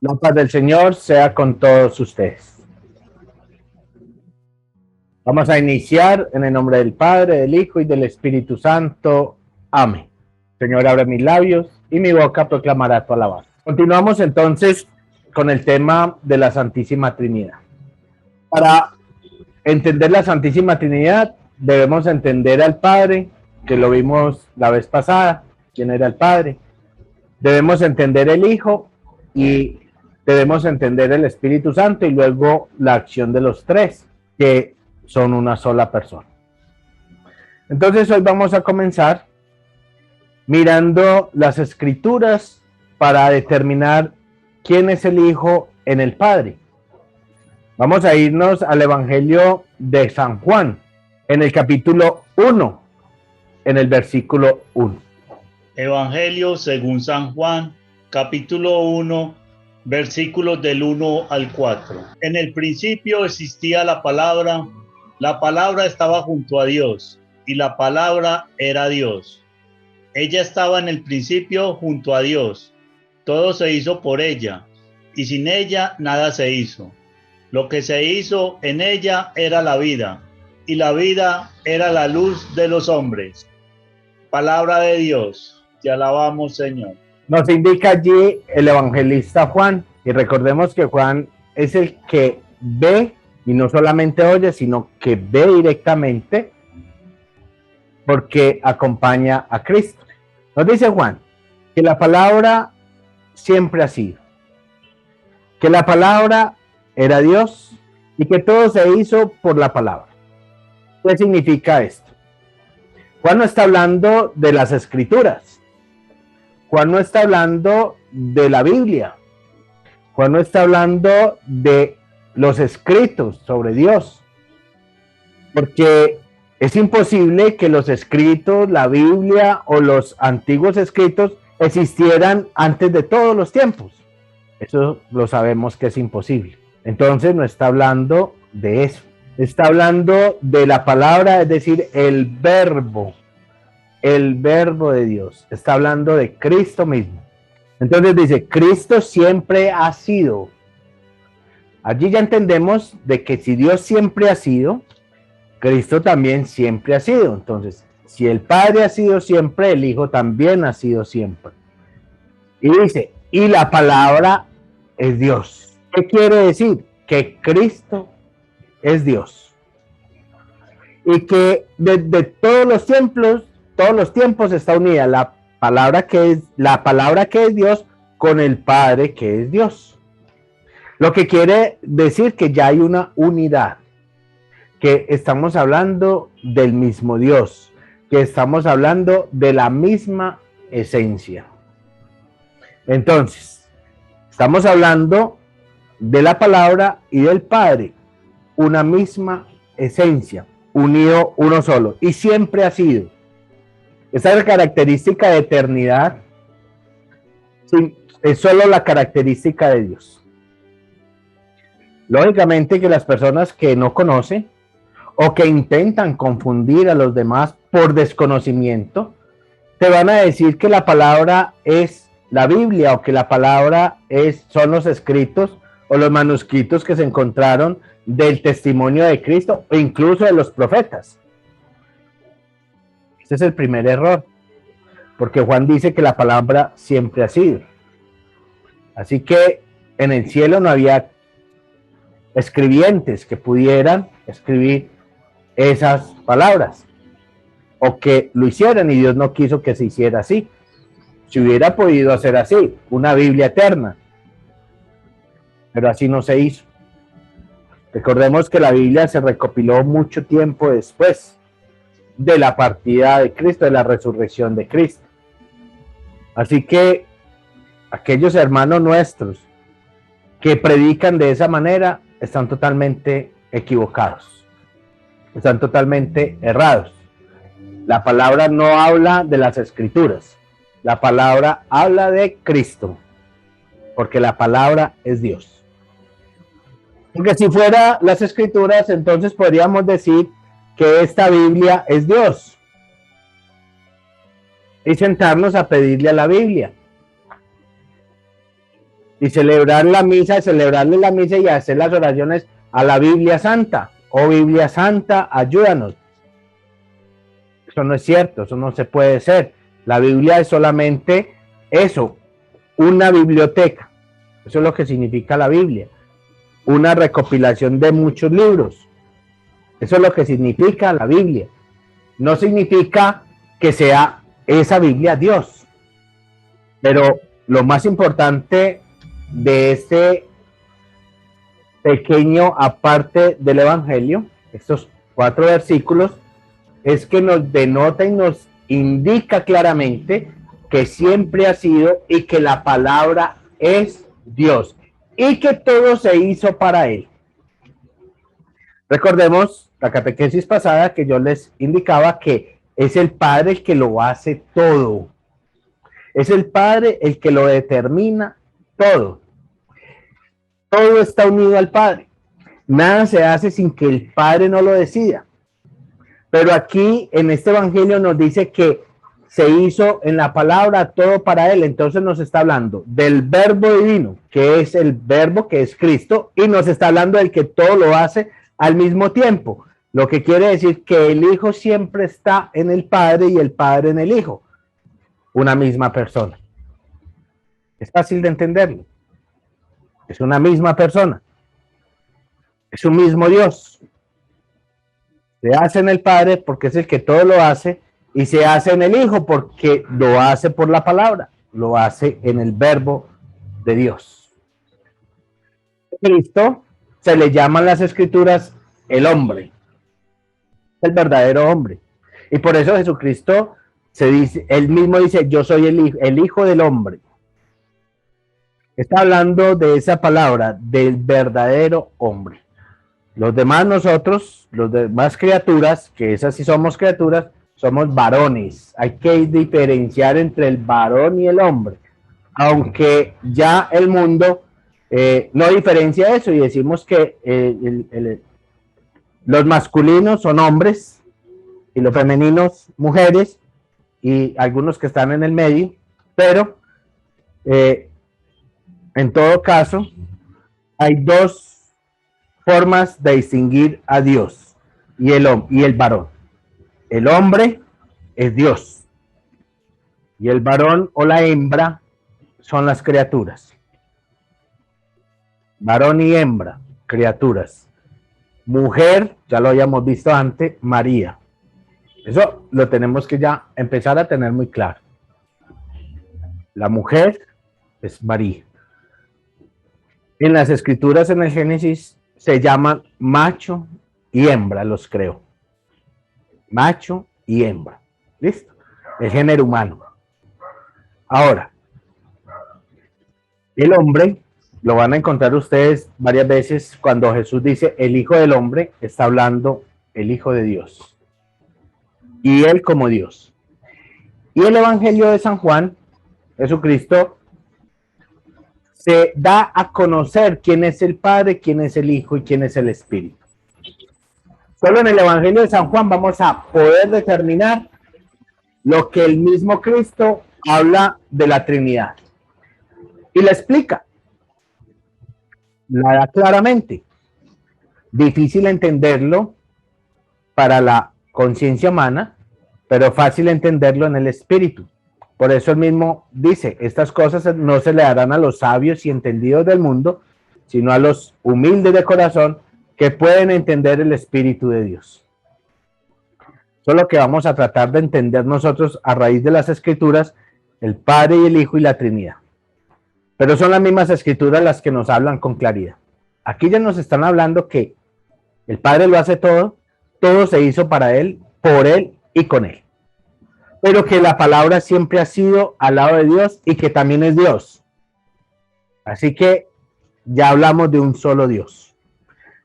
La paz del Señor sea con todos ustedes. Vamos a iniciar en el nombre del Padre, del Hijo y del Espíritu Santo. Amén. Señor, abre mis labios y mi boca proclamará tu alabanza. Continuamos entonces con el tema de la Santísima Trinidad. Para entender la Santísima Trinidad debemos entender al Padre, que lo vimos la vez pasada, quién era el Padre. Debemos entender el Hijo y debemos entender el Espíritu Santo y luego la acción de los tres, que son una sola persona. Entonces hoy vamos a comenzar mirando las Escrituras para determinar quién es el Hijo en el Padre. Vamos a irnos al Evangelio de San Juan, en el capítulo 1, en el versículo 1. Evangelio según San Juan, capítulo 1, versículos del 1 al 4. En el principio existía la palabra estaba junto a Dios, y la palabra era Dios. Ella estaba en el principio junto a Dios. Todo se hizo por ella, y sin ella nada se hizo. Lo que se hizo en ella era la vida, y la vida era la luz de los hombres. Palabra de Dios, te alabamos, Señor. Nos indica allí el evangelista Juan, y recordemos que Juan es el que ve, y no solamente oye, sino que ve directamente, porque acompaña a Cristo. Nos dice Juan que la palabra siempre ha sido, que la palabra era Dios y que todo se hizo por la palabra. ¿Qué significa esto? Juan no está hablando de las Escrituras. Juan no está hablando de la Biblia. Juan no está hablando de los escritos sobre Dios. Porque es imposible que los escritos, la Biblia o los antiguos escritos existieran antes de todos los tiempos. Eso lo sabemos que es imposible. Entonces no está hablando de eso. Está hablando de la palabra, es decir, el verbo de Dios. Está hablando de Cristo mismo. Entonces dice, Cristo siempre ha sido. Allí ya entendemos de que si Dios siempre ha sido, Cristo también siempre ha sido. Entonces, si el Padre ha sido siempre, el Hijo también ha sido siempre. Y dice, y la palabra es Dios. ¿Qué quiere decir? Que Cristo es Dios. Y que desde todos los tiempos está unida la palabra que es Dios con el Padre que es Dios. Lo que quiere decir que ya hay una unidad, que estamos hablando del mismo Dios, que estamos hablando de la misma esencia. Entonces, estamos hablando de la palabra y del Padre, una misma esencia, unido uno solo, y siempre ha sido. Esa característica de eternidad es solo la característica de Dios. Lógicamente que las personas que no conocen o que intentan confundir a los demás por desconocimiento, te van a decir que la palabra es la Biblia o que la palabra son los escritos o los manuscritos que se encontraron del testimonio de Cristo o incluso de los profetas. Este es el primer error, porque Juan dice que la palabra siempre ha sido. Así que en el cielo no había escribientes que pudieran escribir esas palabras o que lo hicieran, y Dios no quiso que se hiciera así. Si hubiera podido hacer así, una Biblia eterna, pero así no se hizo. Recordemos que la Biblia se recopiló mucho tiempo después de la partida de Cristo, de la resurrección de Cristo. Así que aquellos hermanos nuestros que predican de esa manera están totalmente equivocados, están totalmente errados. La palabra no habla de las Escrituras, la palabra habla de Cristo, porque la palabra es Dios. Porque si fuera las Escrituras, entonces podríamos decir que esta Biblia es Dios y sentarnos a pedirle a la Biblia. y celebrar la misa, celebrarle la misa y hacer las oraciones a la Biblia Santa. Oh Biblia Santa, ayúdanos. Eso no es cierto, eso no se puede ser. La Biblia es solamente eso, una biblioteca. Eso es lo que significa la Biblia. Una recopilación de muchos libros. Eso es lo que significa la Biblia. No significa que sea esa Biblia Dios. Pero lo más importante de este pequeño aparte del Evangelio, estos 4 versículos, es que nos denota y nos indica claramente que siempre ha sido y que la palabra es Dios y que todo se hizo para él. Recordemos la catequesis pasada que yo les indicaba que es el Padre el que lo hace todo. Es el Padre el que lo determina todo. Todo está unido al Padre. Nada se hace sin que el Padre no lo decida. Pero aquí en este Evangelio nos dice que se hizo en la palabra todo para él. Entonces nos está hablando del verbo divino, que es el verbo que es Cristo, y nos está hablando del que todo lo hace al mismo tiempo. Lo que quiere decir que el Hijo siempre está en el Padre y el Padre en el Hijo. Una misma persona. Es fácil de entenderlo. Es una misma persona. Es un mismo Dios. Se hace en el Padre porque es el que todo lo hace, y se hace en el Hijo porque lo hace por la palabra, lo hace en el verbo de Dios. Cristo se le llaman las Escrituras el hombre, el verdadero hombre. Y por eso Jesucristo se dice, él mismo dice, yo soy el hijo del hombre. Está hablando de esa palabra, del verdadero hombre. Los demás nosotros, los demás criaturas, que esas sí somos criaturas, somos varones. Hay que diferenciar entre el varón y el hombre. Aunque ya el mundo no diferencia eso y decimos que los masculinos son hombres y los femeninos mujeres y algunos que están en el medio, pero en todo caso hay 2 formas de distinguir a Dios y el varón. El hombre es Dios y el varón o la hembra son las criaturas. Varón y hembra, criaturas. Mujer, ya lo habíamos visto antes, María. Eso lo tenemos que ya empezar a tener muy claro. La mujer es María. En las escrituras, en el Génesis, se llaman macho y hembra, los creo. Macho y hembra. ¿Listo? El género humano. Ahora, el hombre, lo van a encontrar ustedes varias veces cuando Jesús dice el Hijo del Hombre, está hablando el Hijo de Dios. Y él como Dios. Y el Evangelio de San Juan, Jesucristo, se da a conocer quién es el Padre, quién es el Hijo y quién es el Espíritu. Solo en el Evangelio de San Juan vamos a poder determinar lo que el mismo Cristo habla de la Trinidad. Y la explica. La da claramente. Difícil entenderlo para la conciencia humana, pero fácil entenderlo en el Espíritu. Por eso él mismo dice, estas cosas no se le darán a los sabios y entendidos del mundo, sino a los humildes de corazón que pueden entender el Espíritu de Dios. Eso es lo que vamos a tratar de entender nosotros a raíz de las Escrituras, el Padre y el Hijo y la Trinidad. Pero son las mismas Escrituras las que nos hablan con claridad. Aquí ya nos están hablando que el Padre lo hace todo, todo se hizo para Él, por Él y con Él. Pero que la palabra siempre ha sido al lado de Dios y que también es Dios. Así que ya hablamos de un solo Dios.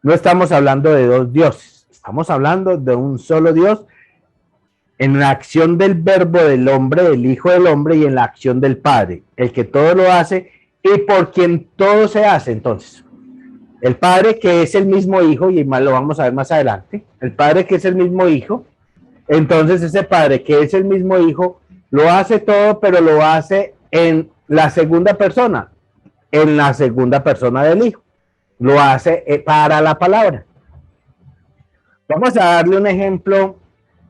No estamos hablando de 2 dioses, estamos hablando de un solo Dios en la acción del verbo del hombre, del Hijo del Hombre, y en la acción del Padre, el que todo lo hace y por quien todo se hace. Entonces, el Padre que es el mismo Hijo, y más lo vamos a ver más adelante, el Padre que es el mismo Hijo, entonces ese Padre que es el mismo Hijo, lo hace todo, pero lo hace en la segunda persona, en la segunda persona del Hijo. Lo hace para la palabra. Vamos a darle un ejemplo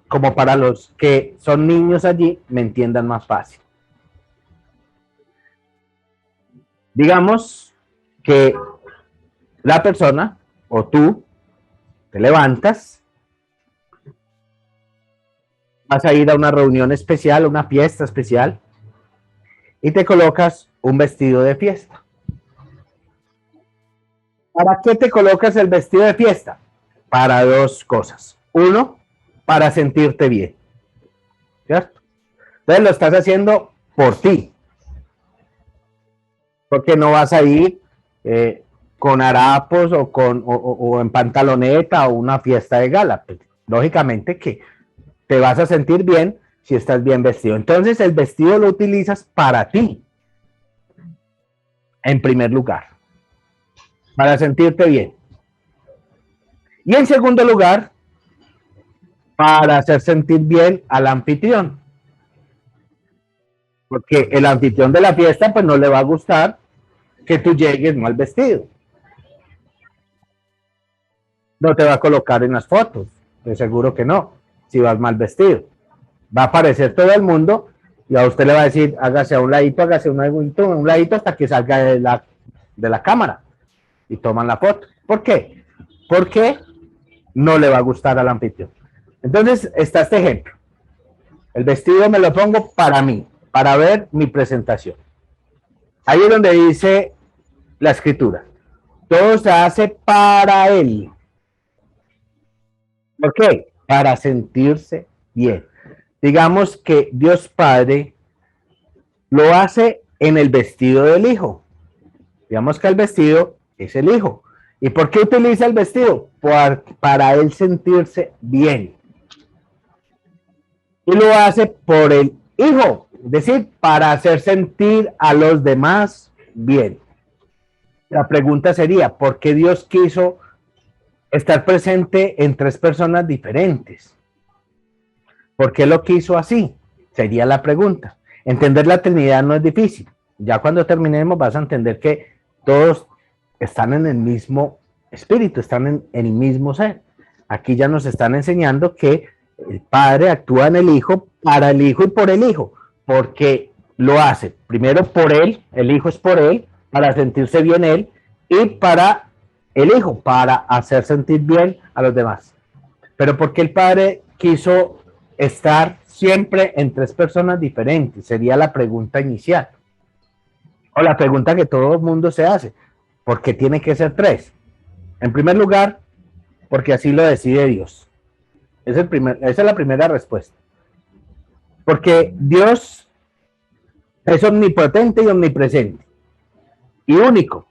como para los que son niños allí me entiendan más fácil. Digamos que la persona o tú te levantas, vas a ir a una reunión especial, una fiesta especial, y te colocas un vestido de fiesta. ¿Para qué te colocas el vestido de fiesta? Para dos cosas. Uno, para sentirte bien, ¿cierto? Entonces lo estás haciendo por ti, porque no vas a ir con harapos o en pantaloneta o una fiesta de gala. Pues, lógicamente que te vas a sentir bien si estás bien vestido. Entonces el vestido lo utilizas para ti, en primer lugar, para sentirte bien. Y en segundo lugar, para hacer sentir bien al anfitrión. Porque el anfitrión de la fiesta pues no le va a gustar que tú llegues mal vestido. No te va a colocar en las fotos, de seguro que no, si vas mal vestido. Va a aparecer todo el mundo y a usted le va a decir, hágase a un ladito, un ladito hasta que salga de la cámara y toman la foto. ¿Por qué? Porque no le va a gustar al anfitrión. Entonces está este ejemplo. El vestido me lo pongo para mí, para ver mi presentación. Ahí es donde dice la escritura. Todo se hace para él. ¿Por qué? Para sentirse bien. Digamos que Dios Padre lo hace en el vestido del Hijo. Digamos que el vestido es el Hijo. ¿Y por qué utiliza el vestido? Para él sentirse bien. Y lo hace por el Hijo, es decir, para hacer sentir a los demás bien. La pregunta sería, ¿por qué Dios quiso estar presente en tres personas diferentes? ¿Por qué lo quiso así? Sería la pregunta. Entender la Trinidad no es difícil. Ya cuando terminemos vas a entender que todos están en el mismo espíritu, están en el mismo ser. Aquí ya nos están enseñando que el Padre actúa en el Hijo, para el Hijo y por el Hijo, porque lo hace primero por él, el Hijo es por él, para sentirse bien él, y para el Hijo, para hacer sentir bien a los demás. Pero porque el Padre quiso estar siempre en tres personas diferentes, sería la pregunta inicial. O la pregunta que todo el mundo se hace, ¿por qué tiene que ser tres? En primer lugar, porque así lo decide Dios. Esa es la primera respuesta. Porque Dios es omnipotente y omnipresente. Y único.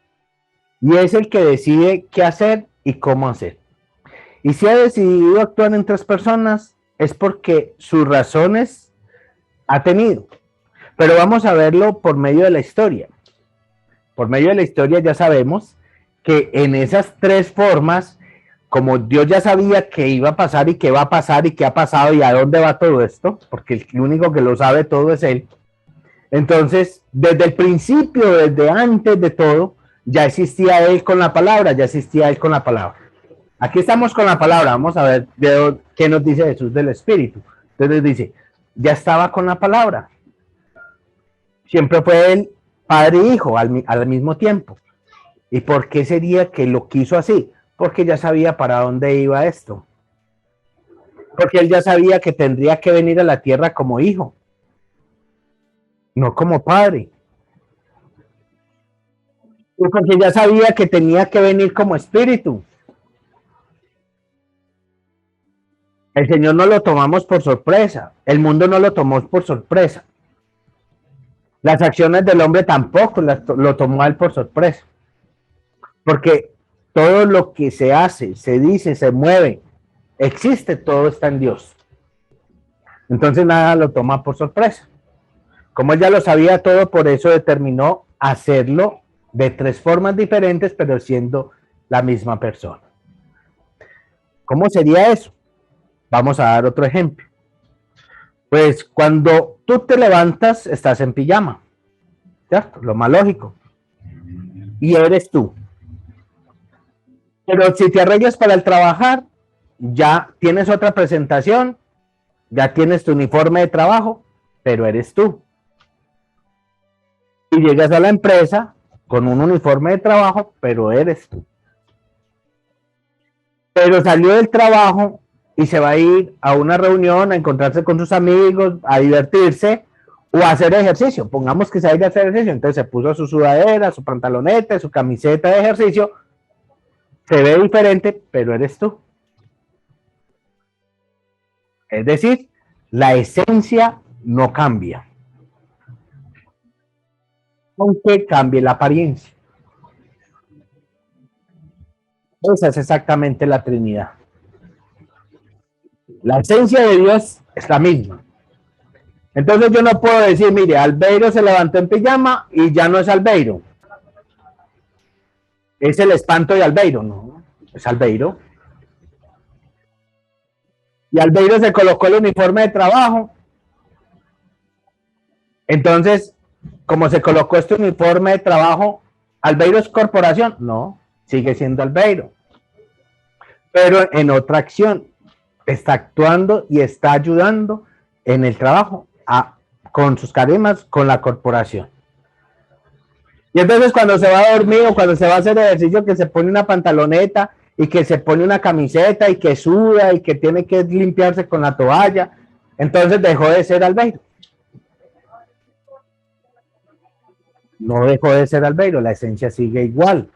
Y es el que decide qué hacer y cómo hacer. Y si ha decidido actuar en tres personas, es porque sus razones ha tenido. Pero vamos a verlo por medio de la historia. Por medio de la historia ya sabemos que en esas tres formas, como Dios ya sabía qué iba a pasar y qué va a pasar y qué ha pasado y a dónde va todo esto, porque el único que lo sabe todo es Él. Entonces, desde el principio, desde antes de todo, ya existía Él con la palabra, ya existía Él con la palabra. Aquí estamos con la palabra, vamos a ver qué nos dice Jesús del Espíritu. Entonces dice, ya estaba con la palabra. Siempre fue Él, Padre e Hijo, al mismo tiempo. ¿Y por qué sería que lo quiso así? Porque ya sabía para dónde iba esto. Porque Él ya sabía que tendría que venir a la tierra como hijo, no como padre. Y porque ya sabía que tenía que venir como espíritu. El Señor no lo tomamos por sorpresa. El mundo no lo tomó por sorpresa. Las acciones del hombre tampoco lo tomó a él por sorpresa. Porque todo lo que se hace, se dice, se mueve, existe, todo está en Dios. Entonces nada lo toma por sorpresa. Como él ya lo sabía todo, por eso determinó hacerlo de tres formas diferentes, pero siendo la misma persona. ¿Cómo sería eso? Vamos a dar otro ejemplo. Pues cuando tú te levantas, estás en pijama, ¿cierto? Lo más lógico. y eres tú. Pero si te arreglas para el trabajar, ya tienes otra presentación, ya tienes tu uniforme de trabajo, pero eres tú. Y llegas a la empresa con un uniforme de trabajo, pero eres tú. Pero salió del trabajo y se va a ir a una reunión, a encontrarse con sus amigos, a divertirse o a hacer ejercicio. Pongamos que se va a ir a hacer ejercicio. Entonces se puso su sudadera, su pantaloneta, su camiseta de ejercicio. Se ve diferente, pero eres tú. Es decir, la esencia no cambia, aunque cambie la apariencia. Esa es exactamente la Trinidad. La esencia de Dios es la misma. Entonces yo no puedo decir, mire, Albeiro se levantó en pijama y ya no es Albeiro. Es el espanto de Albeiro, no, es Albeiro. Y Albeiro se colocó el uniforme de trabajo. Entonces, como se colocó este uniforme de trabajo, ¿Albeiro es corporación? No, sigue siendo Albeiro. Pero en otra acción, está actuando y está ayudando en el trabajo con sus carismas, con la corporación. Y entonces cuando se va a dormir o cuando se va a hacer ejercicio, que se pone una pantaloneta y que se pone una camiseta y que suda y que tiene que limpiarse con la toalla, entonces dejó de ser Albeiro. No dejó de ser Albeiro, la esencia sigue igual.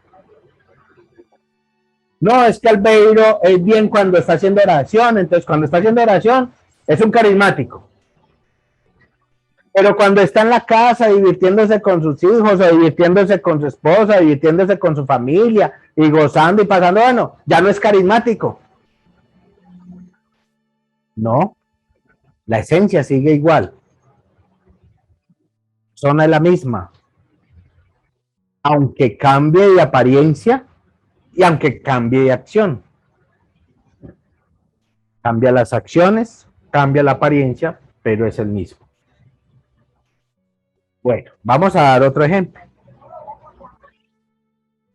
No, es que Albeiro es bien cuando está haciendo oración, entonces cuando está haciendo oración es un carismático. Pero cuando está en la casa divirtiéndose con sus hijos o divirtiéndose con su esposa, divirtiéndose con su familia y gozando y pasando, bueno, ya no es carismático. No, la esencia sigue igual. Son la misma. Aunque cambie de apariencia y aunque cambie de acción. Cambia las acciones, cambia la apariencia, pero es el mismo. Bueno, vamos a dar otro ejemplo.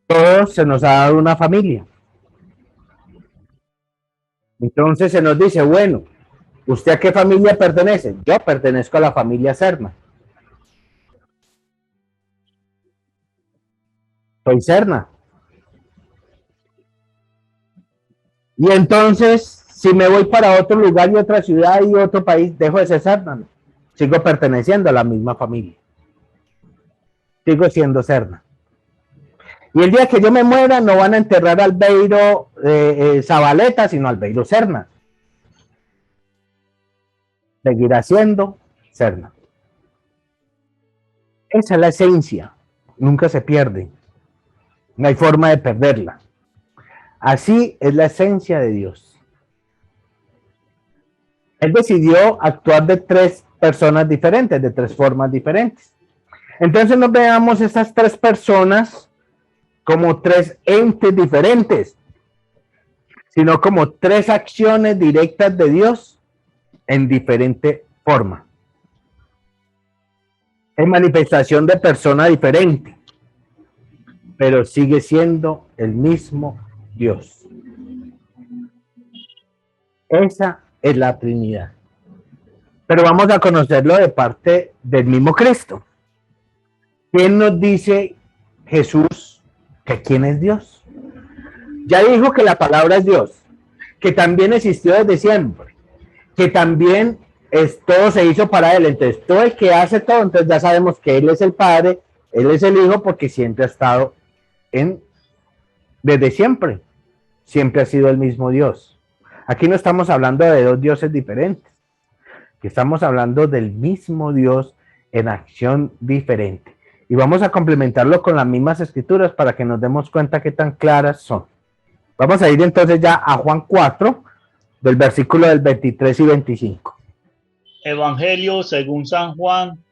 Todos se nos ha dado una familia. Entonces se nos dice, bueno, ¿usted a qué familia pertenece? Yo pertenezco a la familia Serna. Soy Serna. Y entonces, si me voy para otro lugar y otra ciudad y otro país, dejo de ser Serna. Sigo perteneciendo a la misma familia. Sigo siendo Serna. Y el día que yo me muera, no van a enterrar al Albeiro Zabaleta, sino al Albeiro Serna. Seguirá siendo Serna. Esa es la esencia. Nunca se pierde. No hay forma de perderla. Así es la esencia de Dios. Él decidió actuar de tres personas diferentes, de tres formas diferentes. Entonces no veamos esas tres personas como tres entes diferentes, sino como tres acciones directas de Dios en diferente forma. Es manifestación de persona diferente, pero sigue siendo el mismo Dios. Esa es la Trinidad. Pero vamos a conocerlo de parte del mismo Cristo. ¿Quién nos dice Jesús que quién es Dios? Ya dijo que la palabra es Dios, que también existió desde siempre, que también todo se hizo para Él. Entonces, todo el que hace todo, entonces ya sabemos que Él es el Padre, Él es el Hijo, porque siempre ha estado desde siempre. Siempre ha sido el mismo Dios. Aquí no estamos hablando de dos dioses diferentes, que estamos hablando del mismo Dios en acción diferente. Y vamos a complementarlo con las mismas escrituras para que nos demos cuenta qué tan claras son. Vamos a ir entonces ya a Juan 4, del versículo del 23 y 25. Evangelio según San Juan,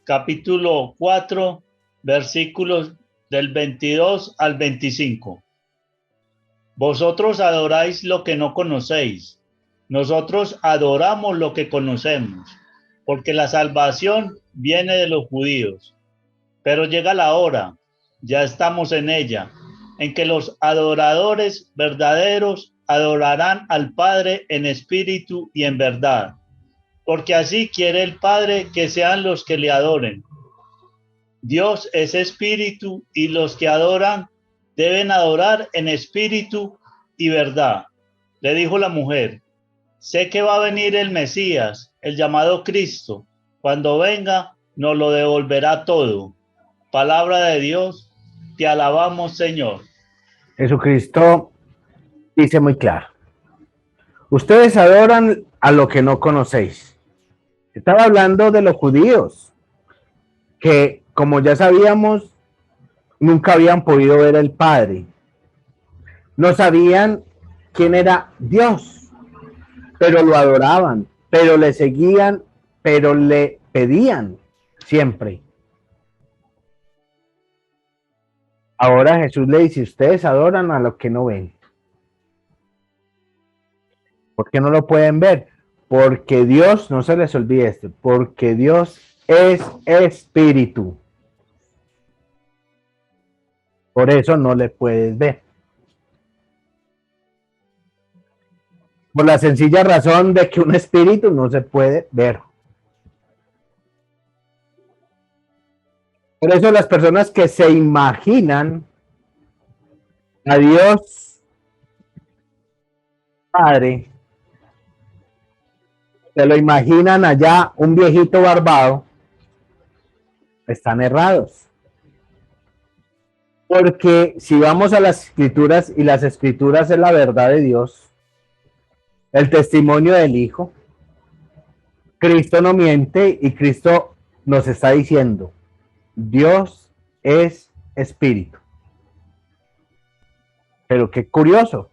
capítulo 4, versículos del 22 al 25. Vosotros adoráis lo que no conocéis. Nosotros adoramos lo que conocemos, porque la salvación viene de los judíos. Pero llega la hora, Ya estamos en ella, en que los adoradores verdaderos adorarán al Padre en espíritu y en verdad, porque así quiere el Padre que sean los que le adoren. Dios es espíritu y los que adoran deben adorar en espíritu y verdad. Le dijo la mujer: sé que va a venir el Mesías, el llamado Cristo. Cuando venga, nos lo devolverá todo. Palabra de Dios, te alabamos, Señor. Jesucristo dice muy claro: ustedes adoran a lo que no conocéis. Estaba hablando de los judíos, que como ya sabíamos, nunca habían podido ver al Padre. No sabían quién era Dios, pero lo adoraban, pero le seguían, pero le pedían siempre. Ahora Jesús le dice: ustedes adoran a lo que no ven. ¿Por qué no lo pueden ver? Porque Dios, no se les olvide esto, porque Dios es espíritu. Por eso no le puedes ver. Por la sencilla razón de que un espíritu no se puede ver. Por eso las personas que se imaginan a Dios Padre, se lo imaginan allá un viejito barbado, están errados. Porque si vamos a las escrituras, y las escrituras es la verdad de Dios, el testimonio del Hijo, Cristo no miente y Cristo nos está diciendo: Dios es espíritu. Pero qué curioso,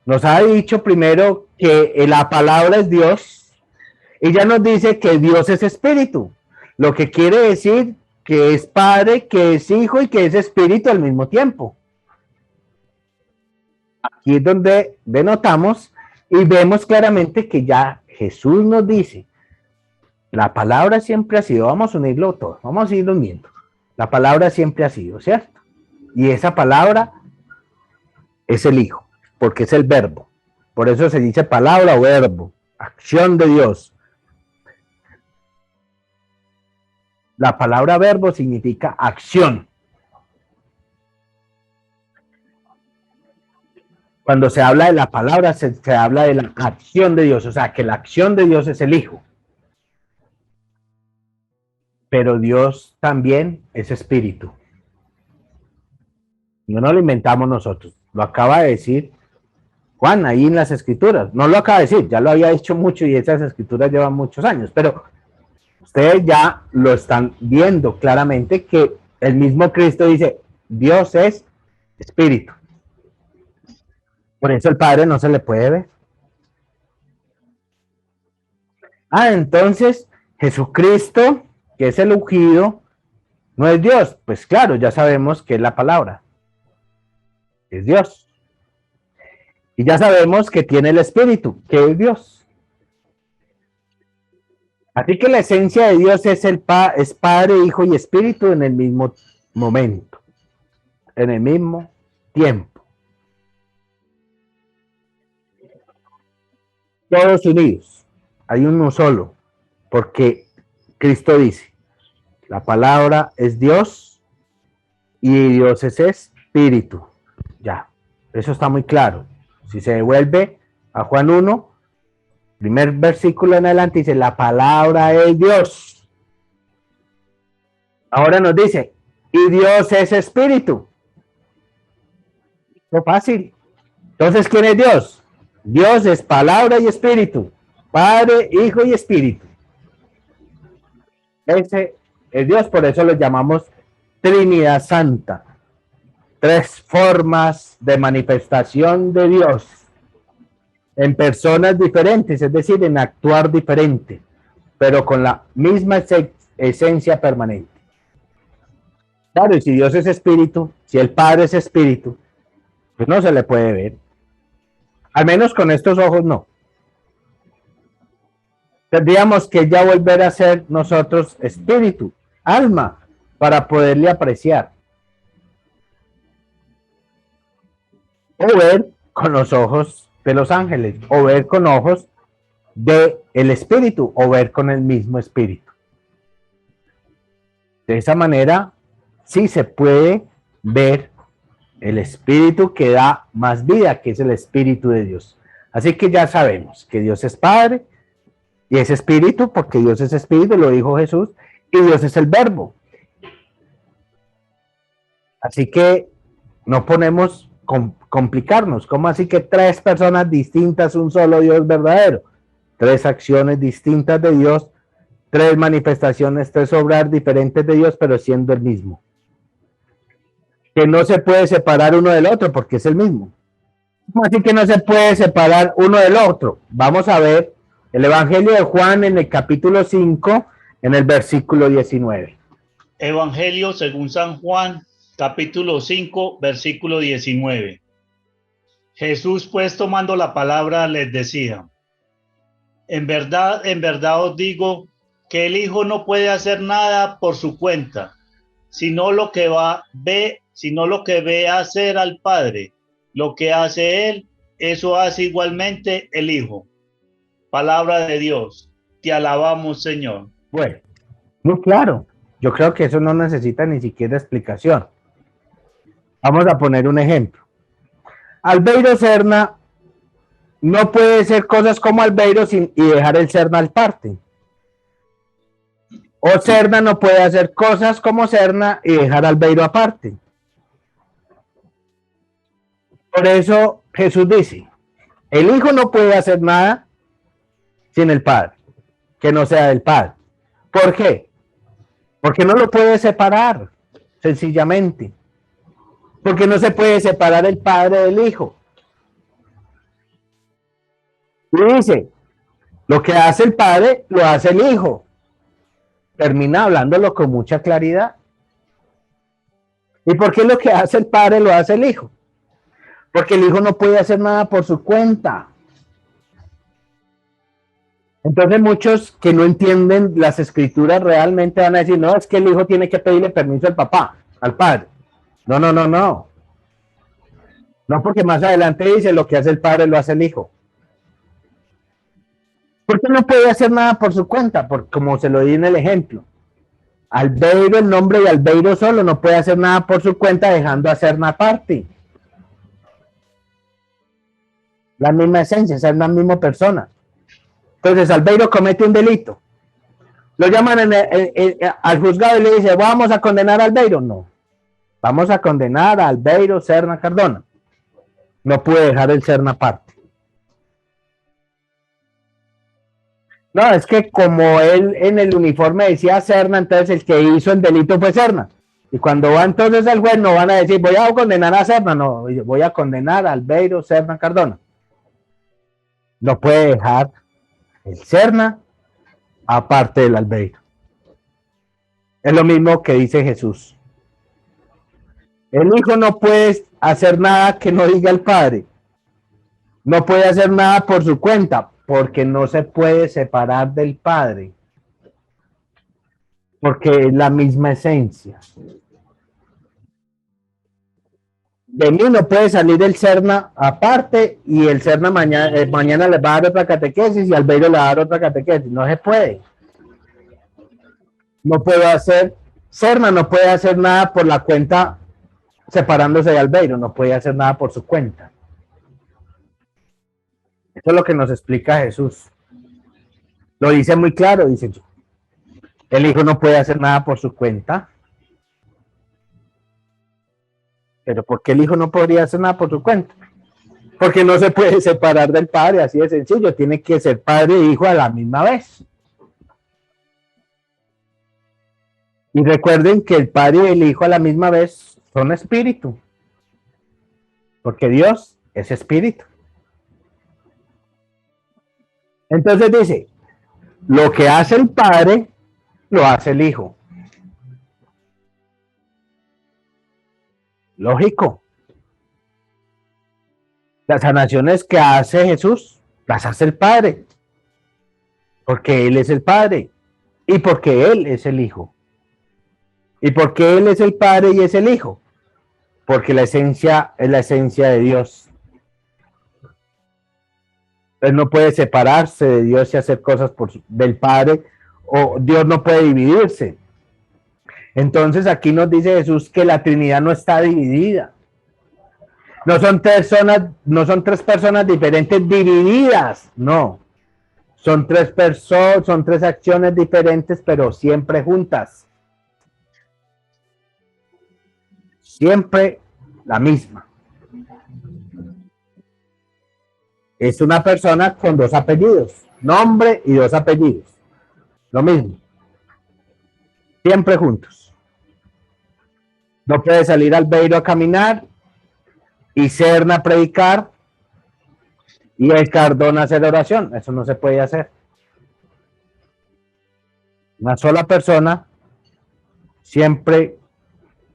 nos ha dicho primero que la palabra es Dios y ya nos dice que Dios es espíritu, lo que quiere decir que es Padre, que es Hijo y que es Espíritu al mismo tiempo. Aquí es donde denotamos y vemos claramente que ya Jesús nos dice: la palabra siempre ha sido, vamos a unirlo todo, vamos a ir uniendo. La palabra siempre ha sido, ¿cierto? Y esa palabra es el Hijo, porque es el verbo. Por eso se dice palabra o verbo, acción de Dios. La palabra verbo significa acción. Cuando se habla de la palabra, se habla de la acción de Dios, o sea, que la acción de Dios es el Hijo. Pero Dios también es espíritu. No lo inventamos nosotros, lo acaba de decir Juan ahí en las escrituras. No lo acaba de decir, ya lo había dicho mucho y esas escrituras llevan muchos años, pero ustedes ya lo están viendo claramente que el mismo Cristo dice: Dios es espíritu. Por eso el Padre no se le puede ver. Entonces Jesucristo, que es el ungido, no es Dios. Pues claro, ya sabemos que es la palabra. Es Dios. Y ya sabemos que tiene el Espíritu, que es Dios. Así que la esencia de Dios es es Padre, Hijo y Espíritu en el mismo momento, en el mismo tiempo. Todos unidos. Hay uno solo, porque Cristo dice: la palabra es Dios y Dios es Espíritu. Ya, eso está muy claro. Si se devuelve a Juan 1, primer versículo en adelante, dice: la palabra es Dios. Ahora nos dice: y Dios es espíritu. No fácil. Entonces, ¿quién es Dios? Dios es palabra y espíritu. Padre, Hijo y Espíritu. Ese es Dios, por eso lo llamamos Trinidad Santa. Tres formas de manifestación de Dios en personas diferentes, es decir, en actuar diferente, pero con la misma esencia permanente. Claro, y si Dios es espíritu, si el Padre es espíritu, pues no se le puede ver. Al menos con estos ojos no. Tendríamos que ya volver a ser nosotros espíritu, alma, para poderle apreciar. o ver con los ojos de los ángeles, o ver con ojos de el espíritu, o ver con el mismo espíritu. De esa manera, sí se puede ver el espíritu que da más vida, que es el espíritu de Dios. Así que ya sabemos que Dios es Padre y es espíritu, porque Dios es espíritu, lo dijo Jesús, y Dios es el verbo. Así que no podemos complicarnos. ¿Cómo así que tres personas distintas, un solo Dios verdadero? Tres acciones distintas de Dios, tres manifestaciones, tres obras diferentes de Dios, pero siendo el mismo. Que no se puede separar uno del otro porque es el mismo. Así que no se puede separar uno del otro. Vamos a ver el Evangelio de Juan en el capítulo 5, en el versículo 19. Evangelio según San Juan, capítulo 5, versículo 19. Jesús, pues, tomando la palabra, les decía: en verdad os digo que el Hijo no puede hacer nada por su cuenta, sino lo que ve hacer al Padre. Lo que hace él, eso hace igualmente el Hijo. Palabra de Dios. Te alabamos, Señor. Bueno, muy claro. Yo creo que eso no necesita ni siquiera explicación. Vamos a poner un ejemplo. Albeiro Serna no puede hacer cosas como Albeiro y dejar el Serna al parte. O Serna no puede hacer cosas como Serna y dejar Albeiro aparte. Por eso Jesús dice, el Hijo no puede hacer nada sin el Padre, que no sea del Padre. ¿Por qué? Porque no lo puede separar, sencillamente. Porque no se puede separar el Padre del Hijo. Y dice, lo que hace el Padre, lo hace el Hijo. Termina hablándolo con mucha claridad. ¿Y por qué lo que hace el Padre lo hace el Hijo? Porque el Hijo no puede hacer nada por su cuenta. Entonces muchos que no entienden las escrituras realmente van a decir, no, es que el Hijo tiene que pedirle permiso al papá, al Padre. No. No, porque más adelante dice, lo que hace el Padre lo hace el Hijo. ¿Por qué no puede hacer nada por su cuenta? Porque como se lo di en el ejemplo, Albeiro, el nombre de Albeiro solo, no puede hacer nada por su cuenta dejando hacer una parte. La misma esencia, es la misma persona. Entonces Albeiro comete un delito. Lo llaman al juzgado y le dice, vamos a condenar a Albeiro. No, vamos a condenar a Albeiro Serna Cardona. No puede dejar el Serna aparte. No, es que como él en el uniforme decía Serna, entonces el que hizo el delito fue Serna. Y cuando va entonces el juez no van a decir, voy a condenar a Serna, no, voy a condenar a Albeiro Serna Cardona. No puede dejar el Serna aparte del Albeiro. Es lo mismo que dice Jesús. El Hijo no puede hacer nada que no diga el Padre. No puede hacer nada por su cuenta, porque no se puede separar del Padre. Porque es la misma esencia. De mí no puede salir el Serna aparte y el Serna mañana le va a dar otra catequesis y Albeiro le va a dar otra catequesis. No se puede. No puedo hacer, Serna no puede hacer nada por la cuenta separándose de Albeiro, no puede hacer nada por su cuenta. Eso es lo que nos explica Jesús. Lo dice muy claro, dice yo. El Hijo no puede hacer nada por su cuenta. Pero ¿por qué el Hijo no podría hacer nada por su cuenta? Porque no se puede separar del Padre, así de sencillo. Tiene que ser Padre e Hijo a la misma vez. Y recuerden que el Padre y el Hijo a la misma vez son espíritu. Porque Dios es espíritu. Entonces dice, lo que hace el Padre, lo hace el Hijo. Lógico. Las sanaciones que hace Jesús, las hace el Padre. Porque Él es el Padre. Y porque Él es el Hijo. ¿Y por qué Él es el Padre y es el Hijo? Porque la esencia es la esencia de Dios. Él no puede separarse de Dios y hacer cosas del Padre, o Dios no puede dividirse. Entonces aquí nos dice Jesús que la Trinidad no está dividida. No son tres personas diferentes divididas, no. Son tres personas, son tres acciones diferentes, pero siempre juntas. Siempre la misma. Es una persona con dos apellidos, nombre y dos apellidos. Lo mismo. Siempre juntos. No puede salir Albeiro a caminar y Serna a predicar y el Cardón a hacer oración. Eso no se puede hacer. Una sola persona, siempre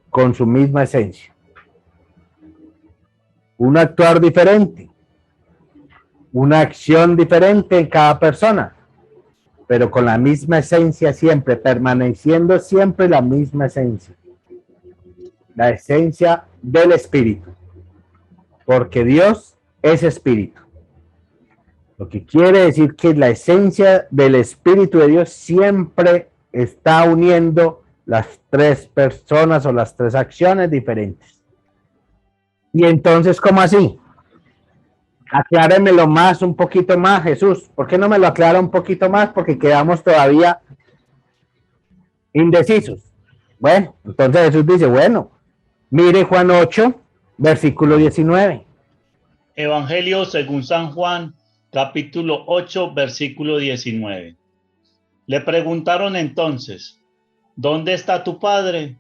con su misma esencia. Un actuar diferente, una acción diferente en cada persona, pero con la misma esencia siempre, permaneciendo siempre la misma esencia. La esencia del Espíritu, porque Dios es Espíritu. Lo que quiere decir que la esencia del Espíritu de Dios siempre está uniendo las tres personas o las tres acciones diferentes. Y entonces, ¿cómo así? Acláremelo más, un poquito más, Jesús. ¿Por qué no me lo aclara un poquito más? Porque quedamos todavía indecisos. Bueno, entonces Jesús dice, bueno, mire Juan 8, versículo 19. Evangelio según San Juan, capítulo 8, versículo 19. Le preguntaron entonces, ¿dónde está tu Padre?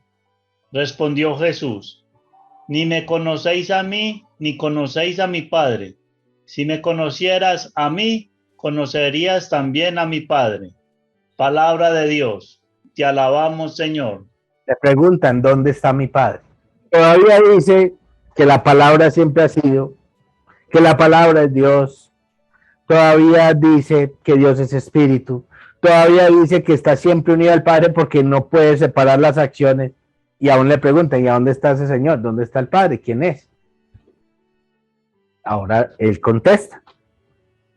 Respondió Jesús, ni me conocéis a mí, ni conocéis a mi Padre. Si me conocieras a mí, conocerías también a mi Padre. Palabra de Dios. Te alabamos, Señor. Le preguntan, ¿dónde está mi Padre? Todavía dice que la palabra siempre ha sido, que la palabra es Dios. Todavía dice que Dios es Espíritu. Todavía dice que está siempre unido al Padre porque no puede separar las acciones. Y aún le preguntan, ¿y a dónde está ese Señor? ¿Dónde está el Padre? ¿Quién es? Ahora él contesta,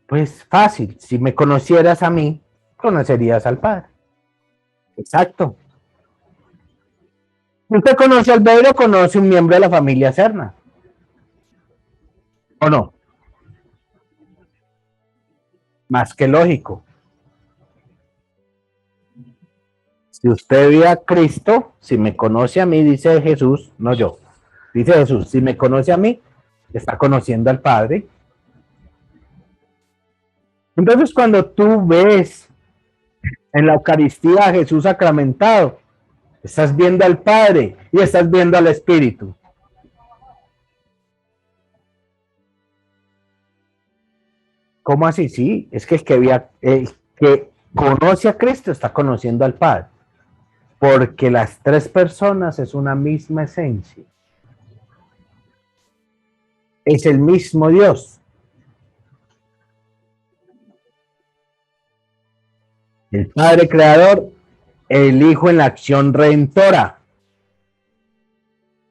pues fácil, si me conocieras a mí, conocerías al Padre. Exacto. ¿Usted conoce al Beiro? ¿Conoce un miembro de la familia Serna? ¿O no? Más que lógico. Si usted ve a Cristo, si me conoce a mí, dice Jesús, no yo, dice Jesús, si me conoce a mí, está conociendo al Padre. Entonces, cuando tú ves en la Eucaristía a Jesús sacramentado, estás viendo al Padre y estás viendo al Espíritu. ¿Cómo así? Sí, es que el que conoce a Cristo está conociendo al Padre, porque las tres personas es una misma esencia. Es el mismo Dios. El Padre Creador, el Hijo en la acción redentora,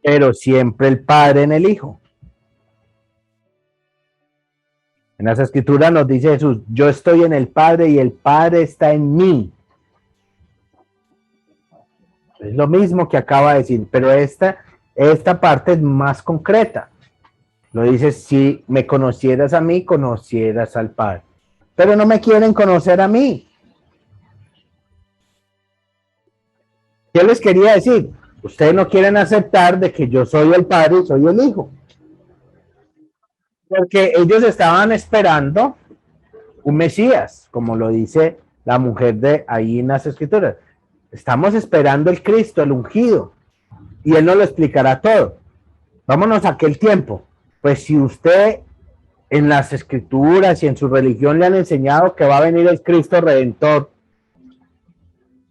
pero siempre el Padre en el Hijo. En las Escrituras nos dice Jesús, yo estoy en el Padre y el Padre está en mí. Es lo mismo que acaba de decir, pero esta parte es más concreta. Lo dice, si me conocieras a mí, conocieras al Padre. Pero no me quieren conocer a mí. ¿Qué les quería decir? Ustedes no quieren aceptar de que yo soy el Padre y soy el Hijo. Porque ellos estaban esperando un Mesías, como lo dice la mujer de ahí en las Escrituras. Estamos esperando el Cristo, el ungido, y Él nos lo explicará todo. Vámonos a aquel tiempo. Pues si usted en las Escrituras y en su religión le han enseñado que va a venir el Cristo Redentor,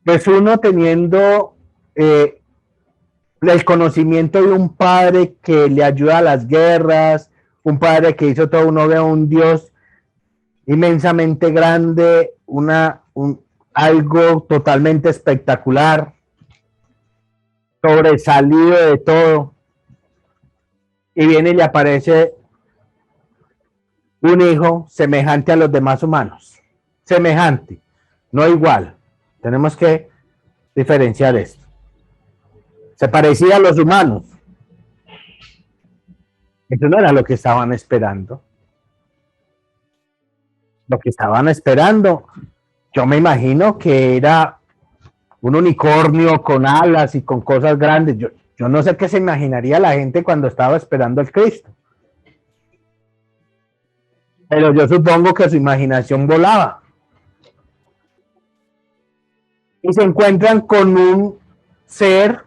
pues uno teniendo el conocimiento de un Padre que le ayuda a las guerras, un Padre que hizo todo, uno ve a un Dios inmensamente grande, algo totalmente espectacular, sobresalido de todo, y viene y le aparece un hijo semejante a los demás humanos. Semejante, no igual. Tenemos que diferenciar esto. Se parecía a los humanos. Eso no era lo que estaban esperando. Lo que estaban esperando, yo me imagino que era un unicornio con alas y con cosas grandes. Yo no sé qué se imaginaría la gente cuando estaba esperando al Cristo. Pero yo supongo que su imaginación volaba. Y se encuentran con un ser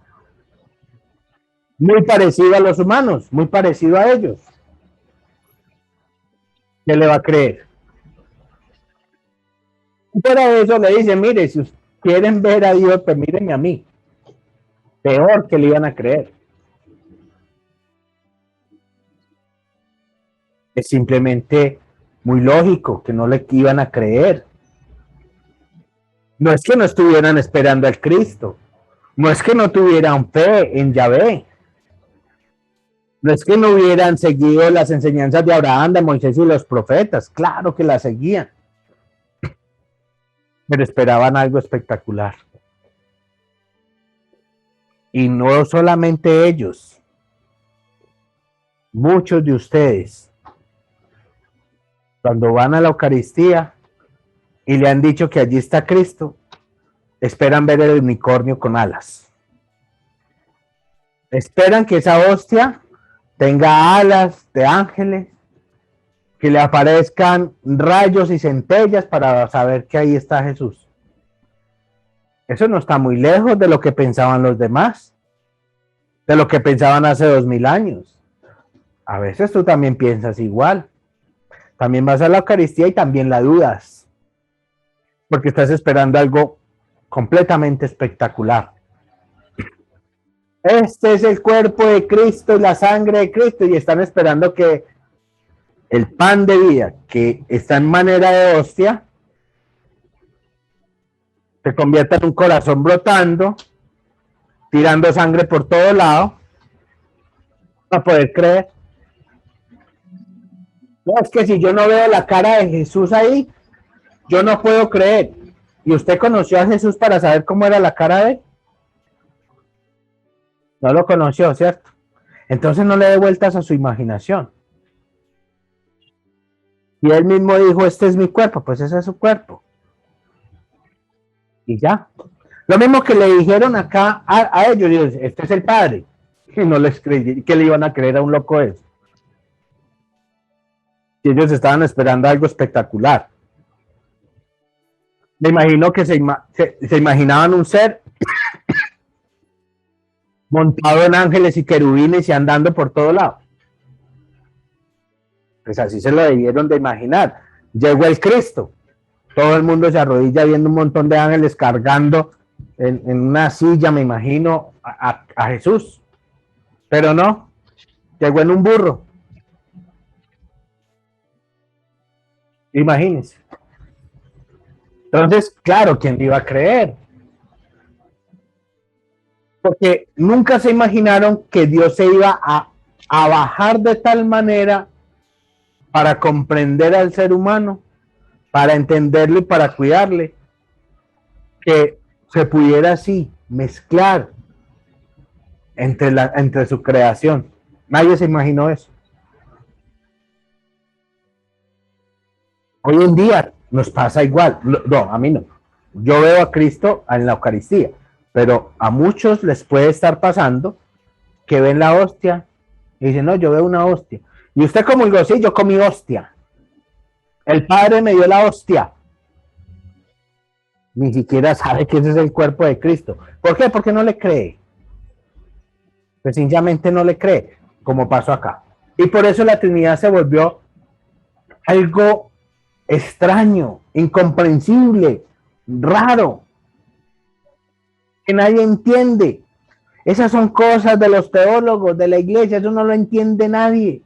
muy parecido a los humanos, muy parecido a ellos. ¿Qué le va a creer? Y para eso le dice, mire, si quieren ver a Dios, pues mírenme a mí. Peor que le iban a creer. Es simplemente muy lógico que no le iban a creer. No es que no estuvieran esperando al Cristo. No es que no tuvieran fe en Yahvé. No es que no hubieran seguido las enseñanzas de Abraham, de Moisés y los profetas. Claro que las seguían. Pero esperaban algo espectacular. Y no solamente ellos. Muchos de ustedes, cuando van a la Eucaristía y le han dicho que allí está Cristo, esperan ver el unicornio con alas. Esperan que esa hostia tenga alas de ángeles, que le aparezcan rayos y centellas para saber que ahí está Jesús. Eso no está muy lejos de lo que pensaban los demás, de lo que pensaban hace 2000 años. A veces tú también piensas igual. También vas a la Eucaristía y también la dudas, porque estás esperando algo completamente espectacular. Este es el cuerpo de Cristo y la sangre de Cristo, y están esperando que el pan de vida, que está en manera de hostia, se convierta en un corazón brotando, tirando sangre por todo lado, para poder creer. No, es que si yo no veo la cara de Jesús ahí, yo no puedo creer. ¿Y usted conoció a Jesús para saber cómo era la cara de él? No lo conoció, ¿cierto? Entonces no le dé vueltas a su imaginación. Y él mismo dijo, este es mi cuerpo, pues ese es su cuerpo. Y ya. Lo mismo que le dijeron acá a ellos, este es el Padre. Y no les creí, que le iban a creer a un loco eso. Y ellos estaban esperando algo espectacular. Me imagino que se imaginaban un ser montado en ángeles y querubines y andando por todo lado. Pues así se lo debieron de imaginar. Llegó el Cristo. Todo el mundo se arrodilla viendo un montón de ángeles cargando en una silla, me imagino, a Jesús. Pero no, llegó en un burro. Imagínense. Entonces, claro, ¿quién iba a creer? Porque nunca se imaginaron que Dios se iba a bajar de tal manera para comprender al ser humano, para entenderle y para cuidarle, que se pudiera así mezclar entre su creación. Nadie se imaginó eso. Hoy en día nos pasa igual. No, a mí no. Yo veo a Cristo en la Eucaristía, pero a muchos les puede estar pasando que ven la hostia y dicen, no, yo veo una hostia. ¿Y usted comulgó? Sí, yo comí hostia. El Padre me dio la hostia. Ni siquiera sabe que ese es el cuerpo de Cristo. ¿Por qué? Porque no le cree. Pues sencillamente no le cree, como pasó acá. Y por eso la Trinidad se volvió algo extraño, incomprensible, raro, que nadie entiende. Esas son cosas de los teólogos, de la iglesia, eso no lo entiende nadie.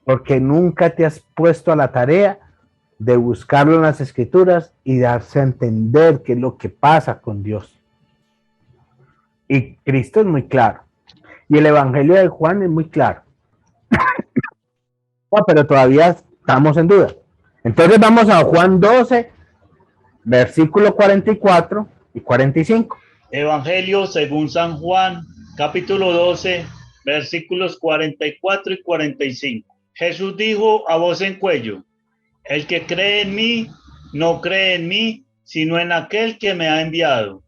Porque nunca te has puesto a la tarea de buscarlo en las escrituras y darse a entender qué es lo que pasa con Dios. Y Cristo es muy claro. Y el Evangelio de Juan es muy claro. No, pero todavía estamos en duda. Entonces vamos a Juan 12, versículo 44 y 45. Evangelio según San Juan, capítulo 12, versículos 44 y 45. Jesús dijo a voz en cuello: el que cree en mí, no cree en mí, sino en aquel que me ha enviado.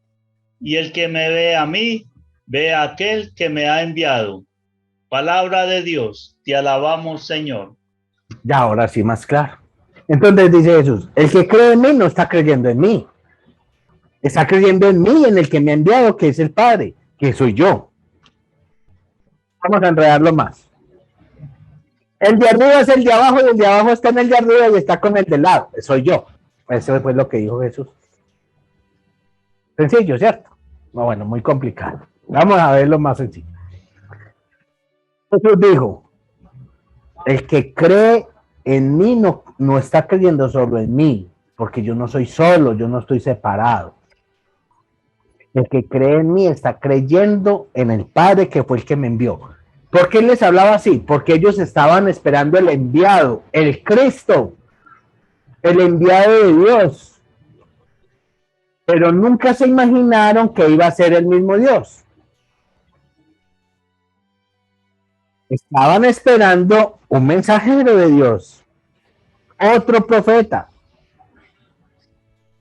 Y el que me ve a mí, ve a aquel que me ha enviado. Palabra de Dios, te alabamos, Señor. Ya, ahora sí, más claro. Entonces dice Jesús, el que cree en mí no está creyendo en mí. Está creyendo en mí, en el que me ha enviado, que es el Padre, que soy yo. Vamos a enredarlo más. El de arriba es el de abajo y el de abajo está en el de arriba y está con el de lado. Soy yo. Eso fue lo que dijo Jesús. Sencillo, ¿cierto? No, bueno, muy complicado. Vamos a verlo más sencillo. Jesús dijo, el que cree en mí no está creyendo solo en mí, porque yo no soy solo, yo no estoy separado. El que cree en mí está creyendo en el Padre que fue el que me envió. ¿Por qué les hablaba así? Porque ellos estaban esperando el enviado, el Cristo, el enviado de Dios. Pero nunca se imaginaron que iba a ser el mismo Dios. Estaban esperando un mensajero de Dios, otro profeta.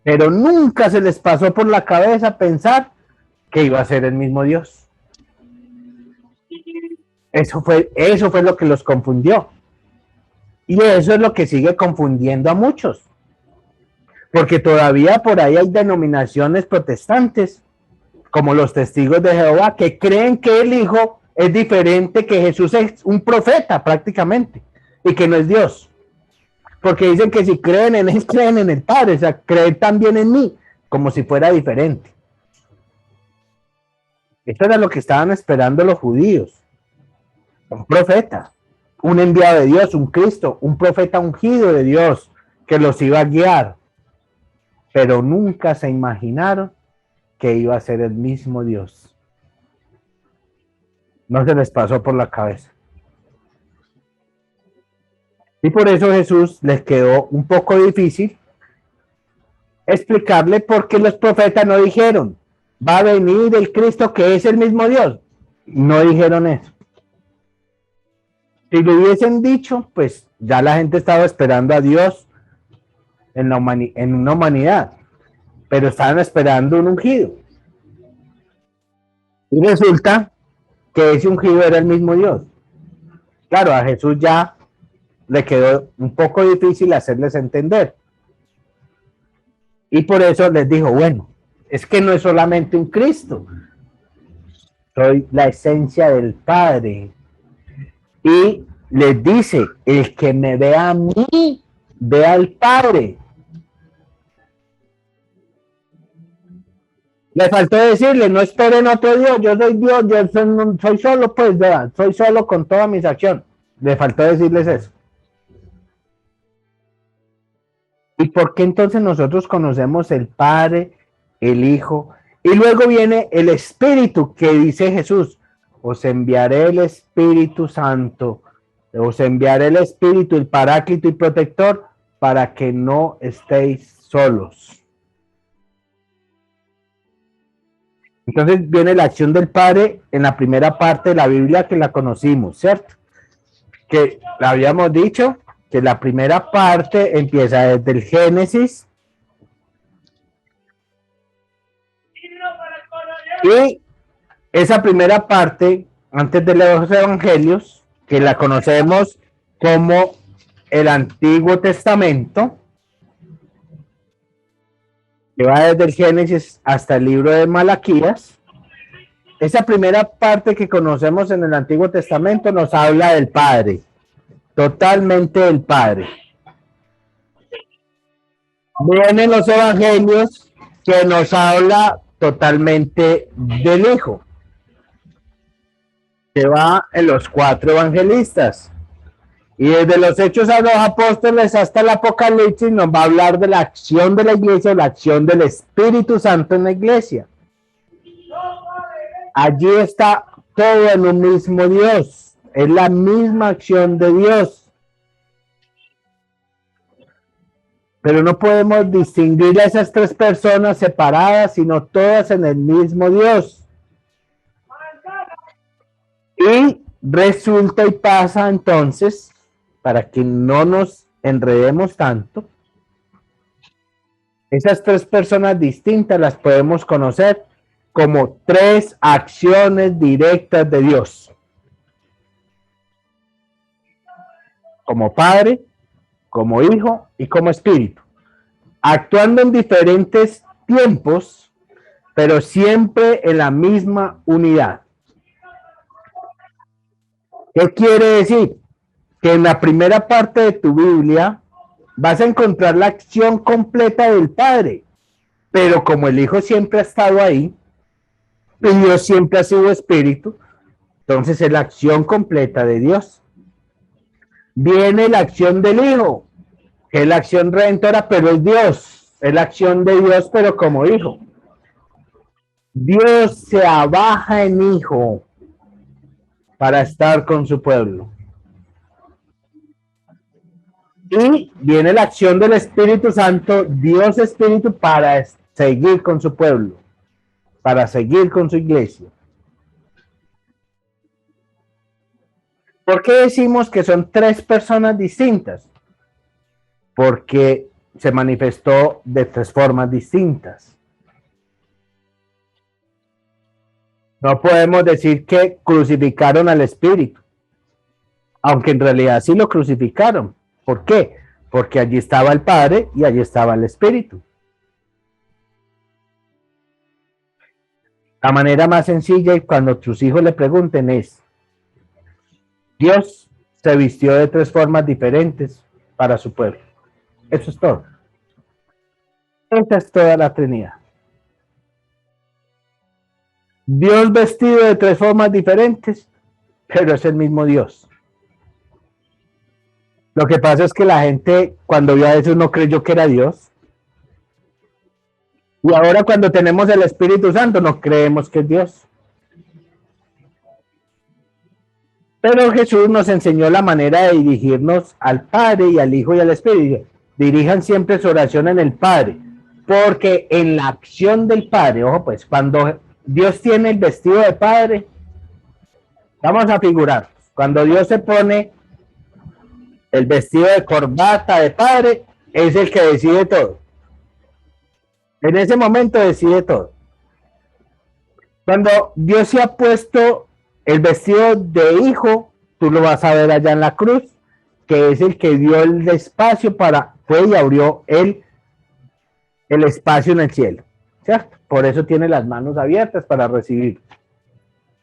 Pero nunca se les pasó por la cabeza pensar que iba a ser el mismo Dios. Eso fue lo que los confundió. Y eso es lo que sigue confundiendo a muchos. Porque todavía por ahí hay denominaciones protestantes, como los testigos de Jehová, que creen que el Hijo es diferente, que Jesús es un profeta prácticamente, y que no es Dios. Porque dicen que si creen en Él, creen en el Padre, o sea, creen también en mí, como si fuera diferente. Esto era lo que estaban esperando los judíos. Un profeta, un enviado de Dios, un Cristo, un profeta ungido de Dios, que los iba a guiar. Pero nunca se imaginaron que iba a ser el mismo Dios. No se les pasó por la cabeza. Y por eso Jesús les quedó un poco difícil explicarle por qué los profetas no dijeron, va a venir el Cristo que es el mismo Dios. No dijeron eso. Si lo hubiesen dicho, pues ya la gente estaba esperando a Dios en una humanidad, pero estaban esperando un ungido. Y resulta que ese ungido era el mismo Dios. Claro, a Jesús ya le quedó un poco difícil hacerles entender. Y por eso les dijo, bueno, es que no es solamente un Cristo, soy la esencia del Padre. Y les dice, el que me ve a mí, ve al Padre. Le faltó decirle, no esperen otro Dios, yo soy Dios, yo soy solo, pues, ¿verdad? Soy solo con todas mis acciones. Le faltó decirles eso. ¿Y por qué entonces nosotros conocemos el Padre, el Hijo? Y luego viene el Espíritu que dice Jesús, os enviaré el Espíritu Santo, os enviaré el Espíritu, el Paráclito y Protector, para que no estéis solos. Entonces viene la acción del Padre en la primera parte de la Biblia que la conocimos, ¿cierto? Que la habíamos dicho, que la primera parte empieza desde el Génesis y esa primera parte, antes de los evangelios, que la conocemos como el Antiguo Testamento, que va desde el Génesis hasta el libro de Malaquías. Esa primera parte que conocemos en el Antiguo Testamento nos habla del Padre, totalmente del Padre. Vienen los evangelios que nos habla totalmente del Hijo, que va en los 4 evangelistas. Y desde los Hechos a los Apóstoles hasta el Apocalipsis nos va a hablar de la acción de la iglesia, la acción del Espíritu Santo en la iglesia. Allí está todo en un mismo Dios. Es la misma acción de Dios. Pero no podemos distinguir a esas tres personas separadas, sino todas en el mismo Dios. Y resulta y pasa entonces, para que no nos enredemos tanto, esas tres personas distintas las podemos conocer como tres acciones directas de Dios. Como Padre, como Hijo y como Espíritu. Actuando en diferentes tiempos, pero siempre en la misma unidad. ¿Qué quiere decir? Que en la primera parte de tu Biblia vas a encontrar la acción completa del Padre, pero como el Hijo siempre ha estado ahí, y Dios siempre ha sido Espíritu, entonces es la acción completa de Dios. Viene la acción del Hijo, que es la acción redentora, pero es Dios, es la acción de Dios, pero como Hijo. Dios se abaja en Hijo para estar con su pueblo. Y viene la acción del Espíritu Santo, Dios Espíritu, para seguir con su pueblo, para seguir con su iglesia. ¿Por qué decimos que son tres personas distintas? Porque se manifestó de tres formas distintas. No podemos decir que crucificaron al Espíritu, aunque en realidad sí lo crucificaron. ¿Por qué? Porque allí estaba el Padre y allí estaba el Espíritu. La manera más sencilla y cuando tus hijos le pregunten es, Dios se vistió de tres formas diferentes para su pueblo. Eso es todo. Esa es toda la Trinidad. Dios vestido de tres formas diferentes, pero es el mismo Dios. Lo que pasa es que la gente cuando vio a Jesús no creyó que era Dios. Y ahora cuando tenemos el Espíritu Santo no creemos que es Dios. Pero Jesús nos enseñó la manera de dirigirnos al Padre y al Hijo y al Espíritu. Dirijan siempre su oración en el Padre, porque en la acción del Padre, ojo pues, cuando Dios tiene el vestido de Padre, vamos a figurar, cuando Dios se pone el vestido de corbata de Padre, es el que decide todo. En ese momento decide todo. Cuando Dios se ha puesto el vestido de Hijo, tú lo vas a ver allá en la cruz, que es el que dio el espacio fue y abrió el espacio en el cielo, ¿cierto? Por eso tiene las manos abiertas para recibir.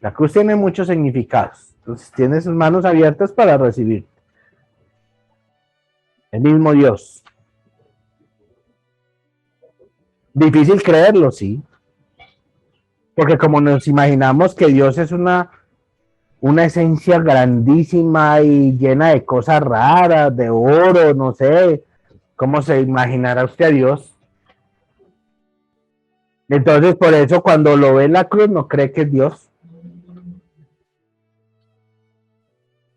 La cruz tiene muchos significados, entonces tiene sus manos abiertas para recibir. El mismo Dios. Difícil creerlo, sí. Porque como nos imaginamos que Dios es una esencia grandísima y llena de cosas raras, de oro, no sé, ¿cómo se imaginará usted a Dios? Entonces, por eso cuando lo ve en la cruz no cree que es Dios.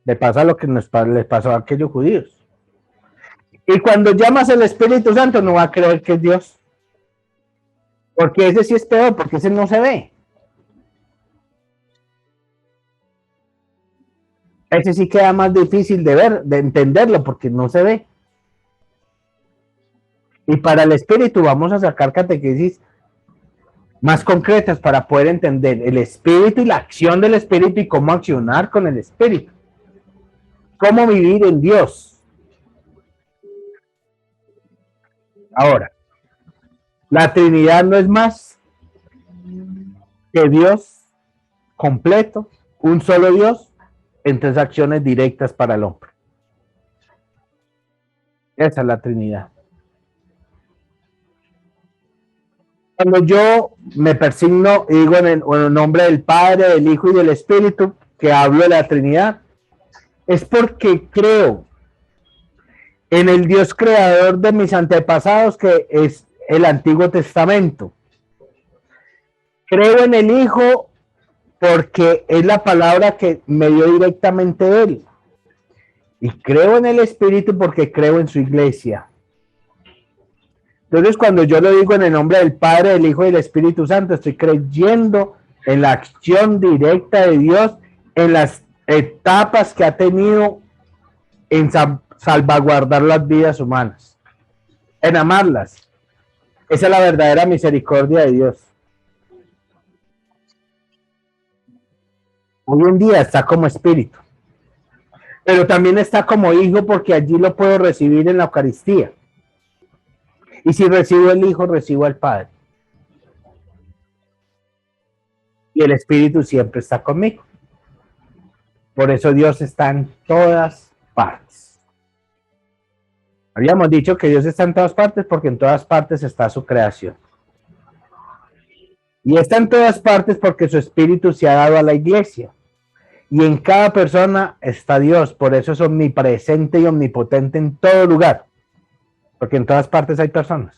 Le pasa lo que les pasó a aquellos judíos. Y cuando llamas al Espíritu Santo no va a creer que es Dios. Porque ese sí es peor, porque ese no se ve. Ese sí queda más difícil de ver, de entenderlo, porque no se ve. Y para el Espíritu vamos a sacar catequesis más concretas para poder entender el Espíritu y la acción del Espíritu y cómo accionar con el Espíritu. Cómo vivir en Dios. Ahora, la Trinidad no es más que Dios completo, un solo Dios, en tres acciones directas para el hombre. Esa es la Trinidad. Cuando yo me persigno y digo en el nombre del Padre, del Hijo y del Espíritu, que hablo de la Trinidad, es porque creo en el Dios creador de mis antepasados, que es el Antiguo Testamento. Creo en el Hijo porque es la palabra que me dio directamente Él. Y creo en el Espíritu porque creo en su iglesia. Entonces, cuando yo lo digo en el nombre del Padre, del Hijo y del Espíritu Santo, estoy creyendo en la acción directa de Dios, en las etapas que ha tenido en salvaguardar las vidas humanas, en amarlas. Esa es la verdadera misericordia de Dios. Hoy en día está como espíritu, pero también está como hijo porque allí lo puedo recibir en la Eucaristía. Y si recibo el Hijo, recibo al Padre. Y el Espíritu siempre está conmigo. Por eso Dios está en todas partes. Habíamos dicho que Dios está en todas partes porque en todas partes está su creación. Y está en todas partes porque su Espíritu se ha dado a la iglesia. Y en cada persona está Dios. Por eso es omnipresente y omnipotente en todo lugar. Porque en todas partes hay personas.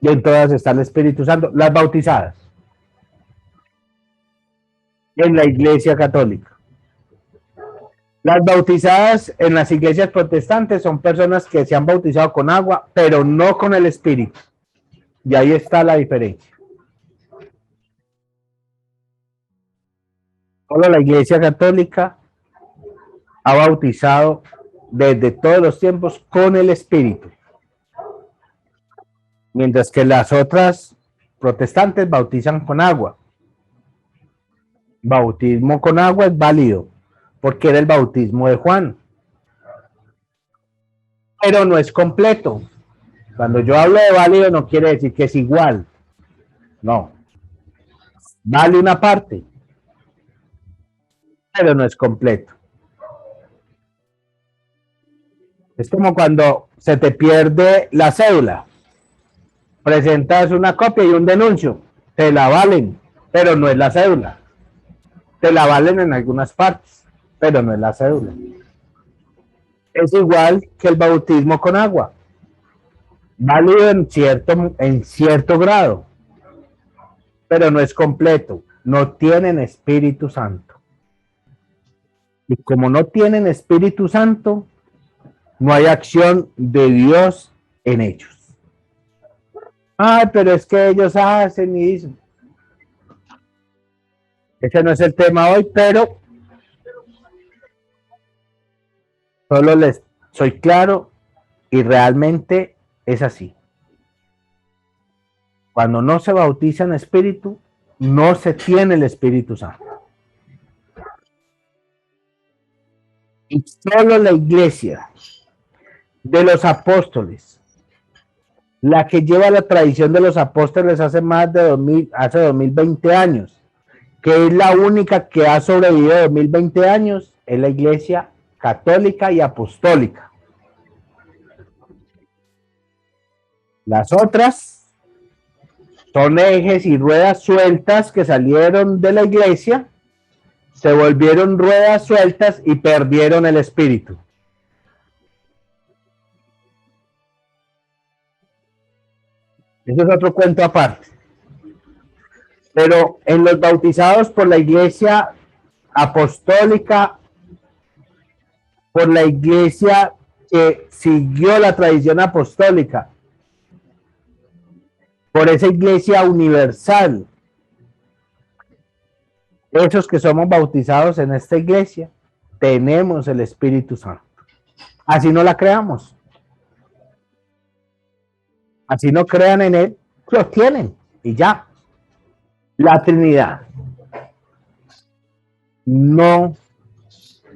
Y en todas está el Espíritu Santo. Las bautizadas en la Iglesia Católica. Las bautizadas en las iglesias protestantes son personas que se han bautizado con agua, pero no con el Espíritu. Y ahí está la diferencia. Solo la Iglesia Católica ha bautizado desde todos los tiempos con el Espíritu. Mientras que las otras protestantes bautizan con agua. Bautismo con agua es válido, porque era el bautismo de Juan. Pero no es completo. Cuando yo hablo de válido no quiere decir que es igual. No. Vale una parte, pero no es completo. Es como cuando se te pierde la cédula. Presentas una copia y un denuncio. Te la valen, pero no es la cédula. Te la valen en algunas partes, pero no es la cédula. Es igual que el bautismo con agua. Válido en cierto grado, pero no es completo. No tienen Espíritu Santo. Y como no tienen Espíritu Santo, no hay acción de Dios en ellos. Ay, pero es que ellos hacen y dicen. Ese no es el tema hoy, pero solo les soy claro y realmente es así. Cuando no se bautiza en Espíritu, no se tiene el Espíritu Santo. Y solo la iglesia de los apóstoles, la que lleva la tradición de los apóstoles hace más de 2020 años, que es la única que ha sobrevivido 2020 años, es la iglesia católica y apostólica. Las otras son ejes y ruedas sueltas que salieron de la iglesia, se volvieron ruedas sueltas y perdieron el espíritu. Eso es otro cuento aparte. Pero en los bautizados por la iglesia apostólica, por la iglesia que siguió la tradición apostólica, por esa iglesia universal, esos que somos bautizados en esta iglesia, tenemos el Espíritu Santo. Así no la creamos. Así no crean en él, lo tienen y ya. La Trinidad no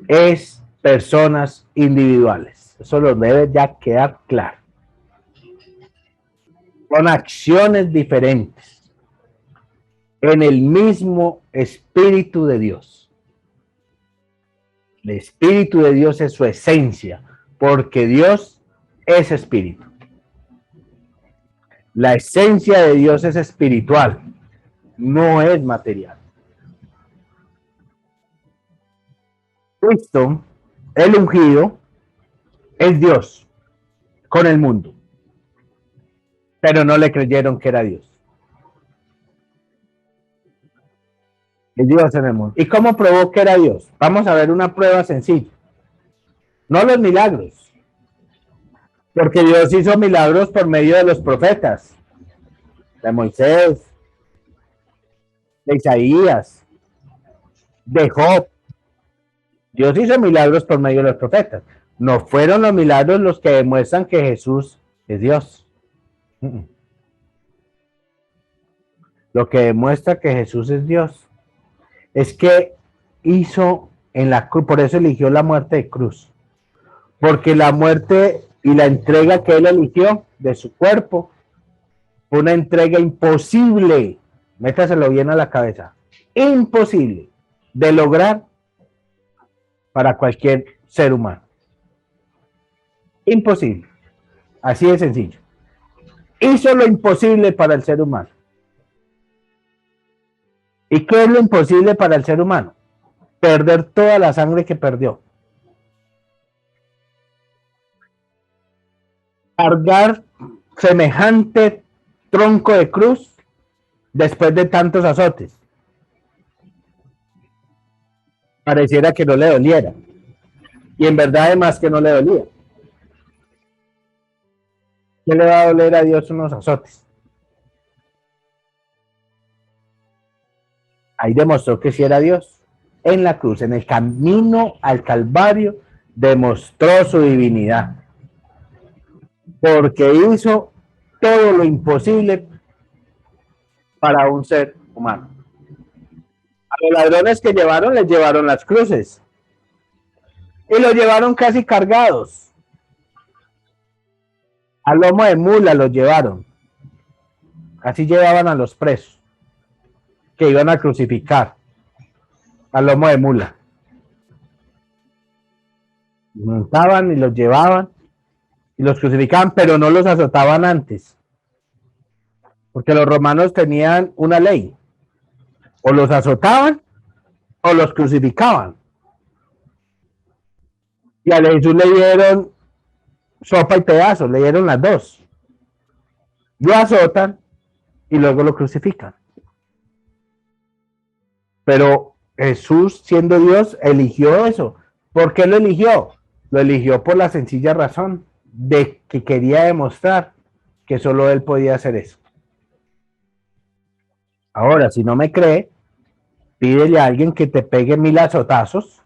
es personas individuales. Eso lo debe ya quedar claro. Con acciones diferentes en el mismo Espíritu de Dios. El Espíritu de Dios es su esencia, porque Dios es espíritu. La esencia de Dios es espiritual, no es material. Cristo, el ungido, es Dios con el mundo, pero no le creyeron que era Dios. Es Dios en el mundo. ¿Y cómo probó que era Dios? Vamos a ver una prueba sencilla. No los milagros, Porque Dios hizo milagros por medio de los profetas, de Moisés, de Isaías, de Job. Dios hizo milagros por medio de los profetas. No fueron los milagros los que demuestran que Jesús es Dios. Lo que demuestra que Jesús es Dios es que hizo en la cruz, por eso eligió la muerte de cruz. Porque la muerte y la entrega que él eligió de su cuerpo fue una entrega imposible. Métaselo bien a la cabeza. Imposible de lograr para cualquier ser humano. Imposible. Así de sencillo. Hizo lo imposible para el ser humano. ¿Y qué es lo imposible para el ser humano? Perder toda la sangre que perdió. Cargar semejante tronco de cruz después de tantos azotes. Pareciera que no le doliera. Y en verdad además que no le dolía. ¿Qué le va a doler a Dios unos azotes? Ahí demostró que sí era Dios. En la cruz, en el camino al Calvario, demostró su divinidad. Porque hizo todo lo imposible para un ser humano. A los ladrones que llevaron, les llevaron las cruces. Y los llevaron casi cargados. A lomo de mula los llevaron. Así llevaban a los presos que iban a crucificar. A lomo de mula. Montaban y los llevaban y los crucificaban, pero no los azotaban antes. Porque los romanos tenían una ley. O los azotaban o los crucificaban. Y a Jesús le dieron sopa y pedazos, le dieron las dos. Lo azotan y luego lo crucifican. Pero Jesús, siendo Dios, eligió eso. ¿Por qué lo eligió? Lo eligió por la sencilla razón de que quería demostrar que solo Él podía hacer eso. Ahora, si no me cree, pídele a alguien que te pegue 1000 azotazos,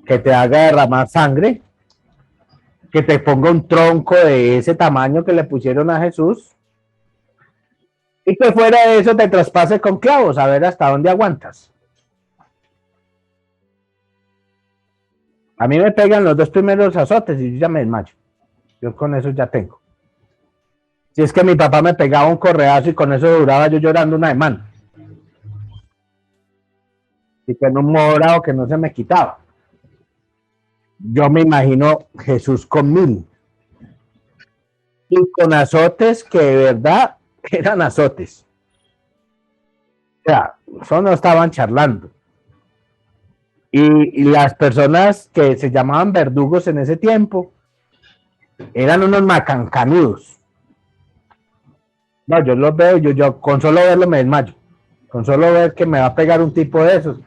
que te haga derramar sangre, que te ponga un tronco de ese tamaño que le pusieron a Jesús, y que fuera de eso te traspase con clavos, a ver hasta dónde aguantas. A mí me pegan los 2 primeros azotes y yo ya me desmayo. Yo con eso ya tengo. Si es que mi papá me pegaba un correazo y con eso duraba yo llorando una semana. Y con un morado que no se me quitaba. Yo me imagino Jesús con 1000. Y con azotes que de verdad eran azotes. O sea, eso no estaban charlando. Y las personas que se llamaban verdugos en ese tiempo eran unos macancanudos. No, yo los veo, yo con solo verlo me desmayo. Con solo ver que me va a pegar un tipo de esos,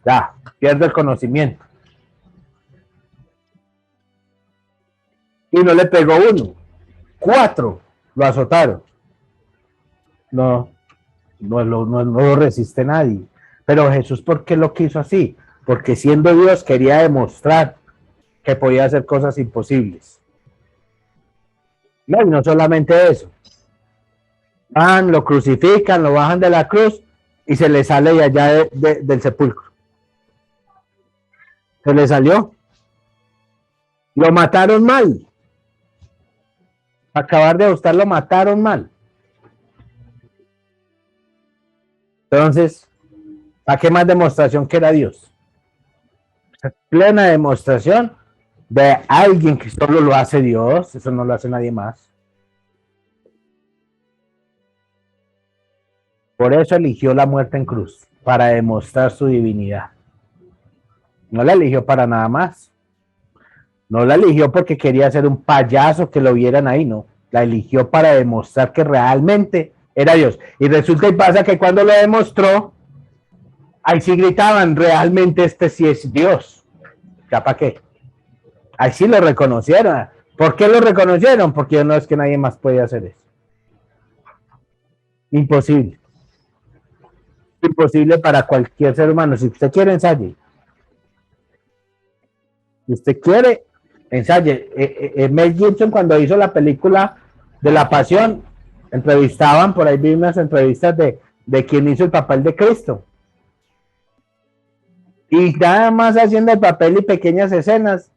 ya, pierdo el conocimiento. Y no le pegó uno, 4 lo azotaron. No lo resiste nadie. Pero Jesús, ¿por qué lo quiso así? Porque siendo Dios quería demostrar que podía hacer cosas imposibles. No, y no solamente eso. Van, lo crucifican, lo bajan de la cruz y se le sale de allá del sepulcro. Se le salió. Lo mataron mal. Acabar de gustar, lo mataron mal. Entonces, ¿para qué más demostración que era Dios? Plena demostración de alguien que solo lo hace Dios, eso no lo hace nadie más. Por eso eligió la muerte en cruz, para demostrar su divinidad. No la eligió para nada más. No la eligió porque quería ser un payaso que lo vieran ahí, no. La eligió para demostrar que realmente era Dios. Y resulta y pasa que cuando lo demostró, ahí sí gritaban, realmente este sí es Dios. ¿Ya para qué? Ahí sí lo reconocieron, ¿Por qué lo reconocieron? Porque no es que nadie más puede hacer eso. Imposible. Imposible para cualquier ser humano. Si usted quiere, ensaye. Si usted quiere, ensaye. Mel Gibson, cuando hizo la película de La Pasión, entrevistaban, por ahí vi unas entrevistas de quien hizo el papel de Cristo. Y nada más haciendo el papel y pequeñas escenas,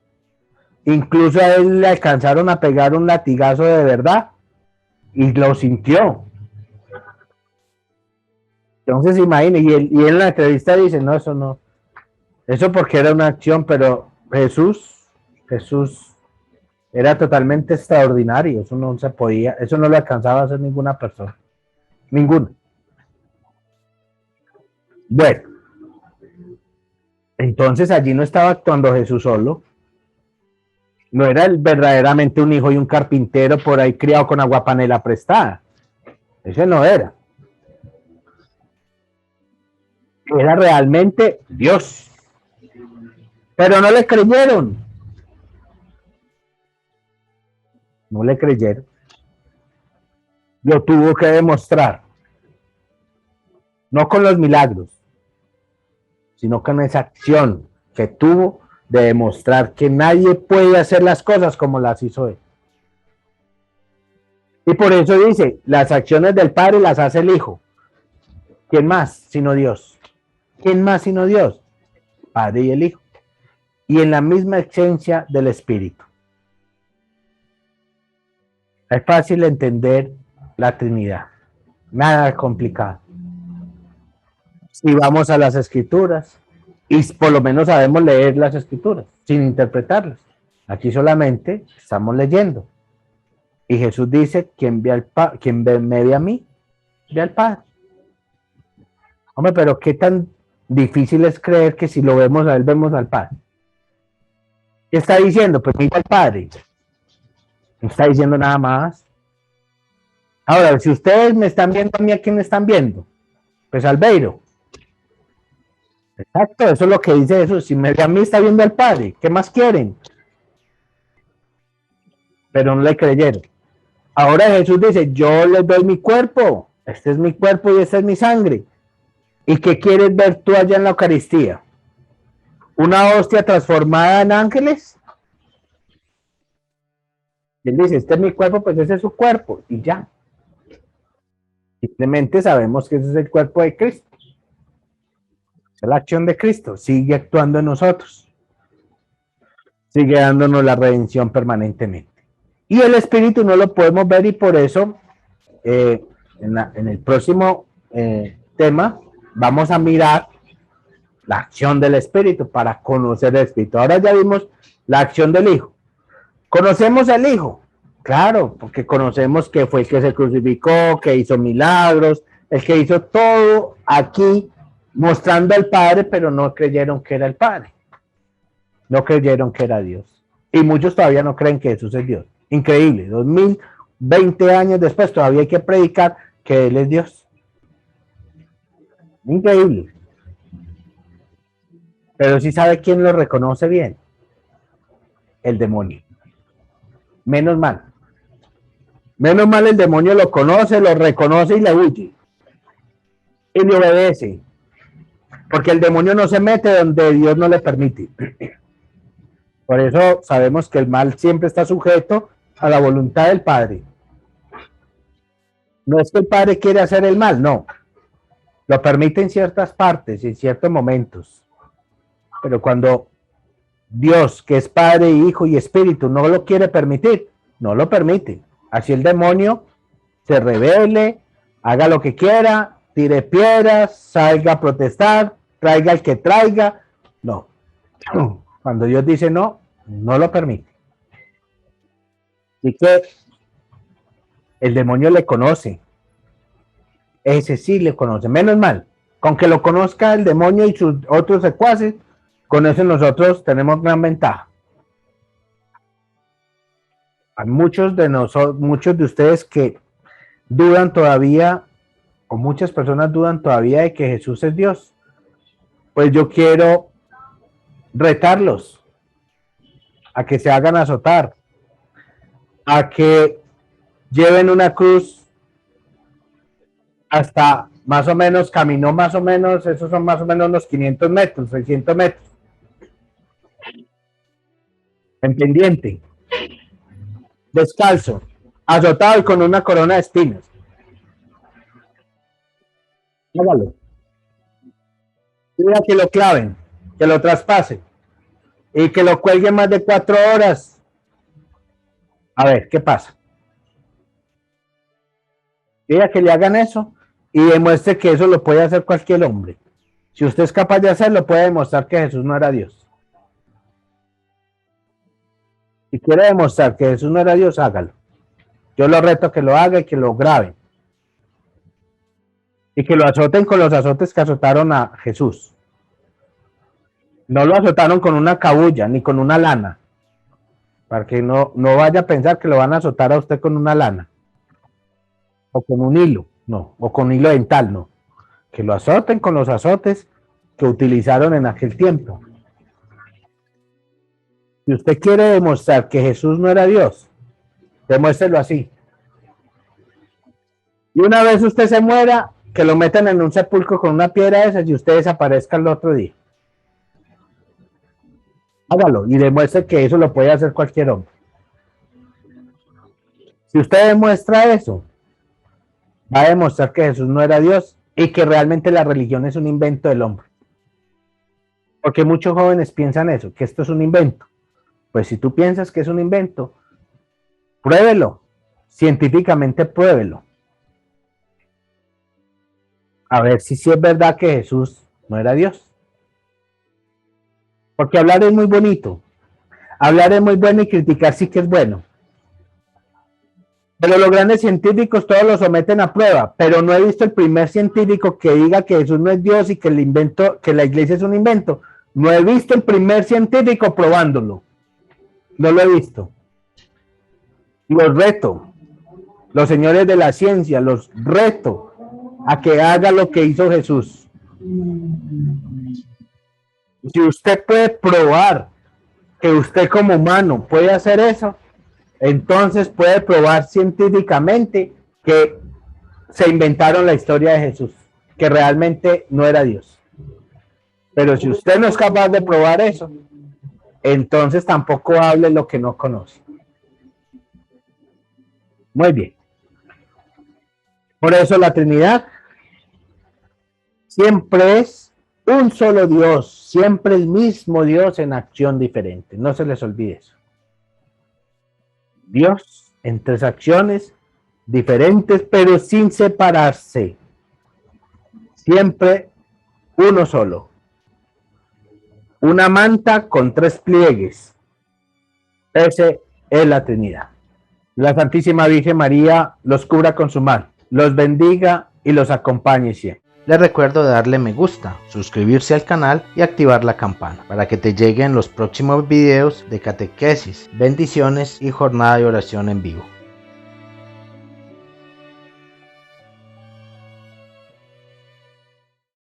incluso a él le alcanzaron a pegar un latigazo de verdad y lo sintió. Entonces imagine, y él en la entrevista dice, no, eso no, eso porque era una acción, pero Jesús era totalmente extraordinario, eso no se podía, eso no le alcanzaba a hacer ninguna persona, ninguna. Bueno, entonces allí no estaba actuando Jesús solo, no era verdaderamente un hijo y un carpintero por ahí criado con aguapanela prestada, ese no era. Era realmente Dios. Pero no le creyeron. No le creyeron. Lo tuvo que demostrar. No con los milagros, sino con esa acción que tuvo de demostrar que nadie puede hacer las cosas como las hizo él. Y por eso dice, las acciones del Padre las hace el Hijo. ¿Quién más sino Dios? ¿Quién más sino Dios? Padre y el Hijo. Y en la misma esencia del Espíritu. Es fácil entender la Trinidad. Nada complicado. Si vamos a las Escrituras, y por lo menos sabemos leer las Escrituras, sin interpretarlas. Aquí solamente estamos leyendo. Y Jesús dice, quien me ve a mí, ve al Padre. Hombre, pero qué tan difícil es creer que si lo vemos a él, vemos al Padre. ¿Qué está diciendo? Pues mira al Padre. No está diciendo nada más. Ahora, si ustedes me están viendo a mí, ¿a quién me están viendo? Pues Albeiro. Exacto, eso es lo que dice Jesús. Si me ve a mí, está viendo al Padre. ¿Qué más quieren? Pero no le creyeron. Ahora Jesús dice, yo les doy mi cuerpo. Este es mi cuerpo y esta es mi sangre. ¿Y qué quieres ver tú allá en la Eucaristía? ¿Una hostia transformada en ángeles? Y él dice, este es mi cuerpo, pues ese es su cuerpo. Y ya. Simplemente sabemos que ese es el cuerpo de Cristo. Es la acción de Cristo. Sigue actuando en nosotros. Sigue dándonos la redención permanentemente. Y el Espíritu no lo podemos ver y por eso en el próximo tema vamos a mirar la acción del Espíritu para conocer el Espíritu. Ahora ya vimos la acción del Hijo. ¿Conocemos al Hijo? Claro, porque conocemos que fue el que se crucificó, que hizo milagros, el que hizo todo aquí mostrando al Padre, pero no creyeron que era el Padre. No creyeron que era Dios. Y muchos todavía no creen que Jesús es Dios. Increíble, 2020 años después todavía hay que predicar que Él es Dios. Increíble. Pero sí sabe quién lo reconoce bien. El demonio. Menos mal. Menos mal el demonio lo conoce, lo reconoce y le huye. Y le obedece. Porque el demonio no se mete donde Dios no le permite. Por eso sabemos que el mal siempre está sujeto a la voluntad del Padre. No es que el Padre quiere hacer el mal, no. Lo permite en ciertas partes, en ciertos momentos. Pero cuando Dios, que es Padre, Hijo y Espíritu, no lo quiere permitir, no lo permite. Así el demonio se rebele, haga lo que quiera, tire piedras, salga a protestar, traiga el que traiga. No. Cuando Dios dice no, no lo permite. Así que el demonio le conoce. Ese sí le conoce. Menos mal. Con que lo conozca el demonio y sus otros secuaces, con eso nosotros tenemos gran ventaja. Hay muchos de nosotros, muchos de ustedes que dudan todavía, o muchas personas dudan todavía de que Jesús es Dios. Pues yo quiero retarlos a que se hagan azotar, a que lleven una cruz hasta más o menos, caminó más o menos, esos son más o menos unos 500 metros, 600 metros, en pendiente, descalzo, azotado y con una corona de espinas. Hágalo. Mira que lo claven, que lo traspasen y que lo cuelguen más de 4 horas. A ver, ¿qué pasa? Mira que le hagan eso y demuestre que eso lo puede hacer cualquier hombre. Si usted es capaz de hacerlo, puede demostrar que Jesús no era Dios. Si quiere demostrar que Jesús no era Dios, hágalo. Yo lo reto a que lo haga y que lo graben. Y que lo azoten con los azotes que azotaron a Jesús. No lo azotaron con una cabulla ni con una lana. Para que no vaya a pensar que lo van a azotar a usted con una lana. O con un hilo, no. O con hilo dental, no. Que lo azoten con los azotes que utilizaron en aquel tiempo. Si usted quiere demostrar que Jesús no era Dios, demuéstrelo así. Y una vez usted se muera, que lo metan en un sepulcro con una piedra de esas y usted desaparezca el otro día. Hágalo y demuestre que eso lo puede hacer cualquier hombre. Si usted demuestra eso, va a demostrar que Jesús no era Dios y que realmente la religión es un invento del hombre. Porque muchos jóvenes piensan eso, que esto es un invento. Pues si tú piensas que es un invento, pruébelo, científicamente pruébelo. A ver si sí es verdad que Jesús no era Dios. Porque hablar es muy bonito, hablar es muy bueno y criticar sí que es bueno. Pero los grandes científicos todos lo someten a prueba, pero no he visto el primer científico que diga que Jesús no es Dios y que el invento, que la iglesia es un invento. No he visto el primer científico probándolo. No lo he visto. Los reto, los señores de la ciencia, los reto a que haga lo que hizo Jesús. Si usted puede probar que usted como humano puede hacer eso, entonces puede probar científicamente que se inventaron la historia de Jesús, que realmente no era Dios. Pero si usted no es capaz de probar eso, entonces tampoco hable lo que no conoce. Muy bien. Por eso la Trinidad siempre es un solo Dios, siempre el mismo Dios en acción diferente. No se les olvide eso. Dios en 3 acciones diferentes, pero sin separarse. Siempre uno solo. Una manta con 3 pliegues. Ese es la Trinidad. La Santísima Virgen María los cubra con su mal, los bendiga y los acompañe siempre. Les recuerdo darle me gusta, suscribirse al canal y activar la campana para que te lleguen los próximos videos de catequesis, bendiciones y jornada de oración en vivo.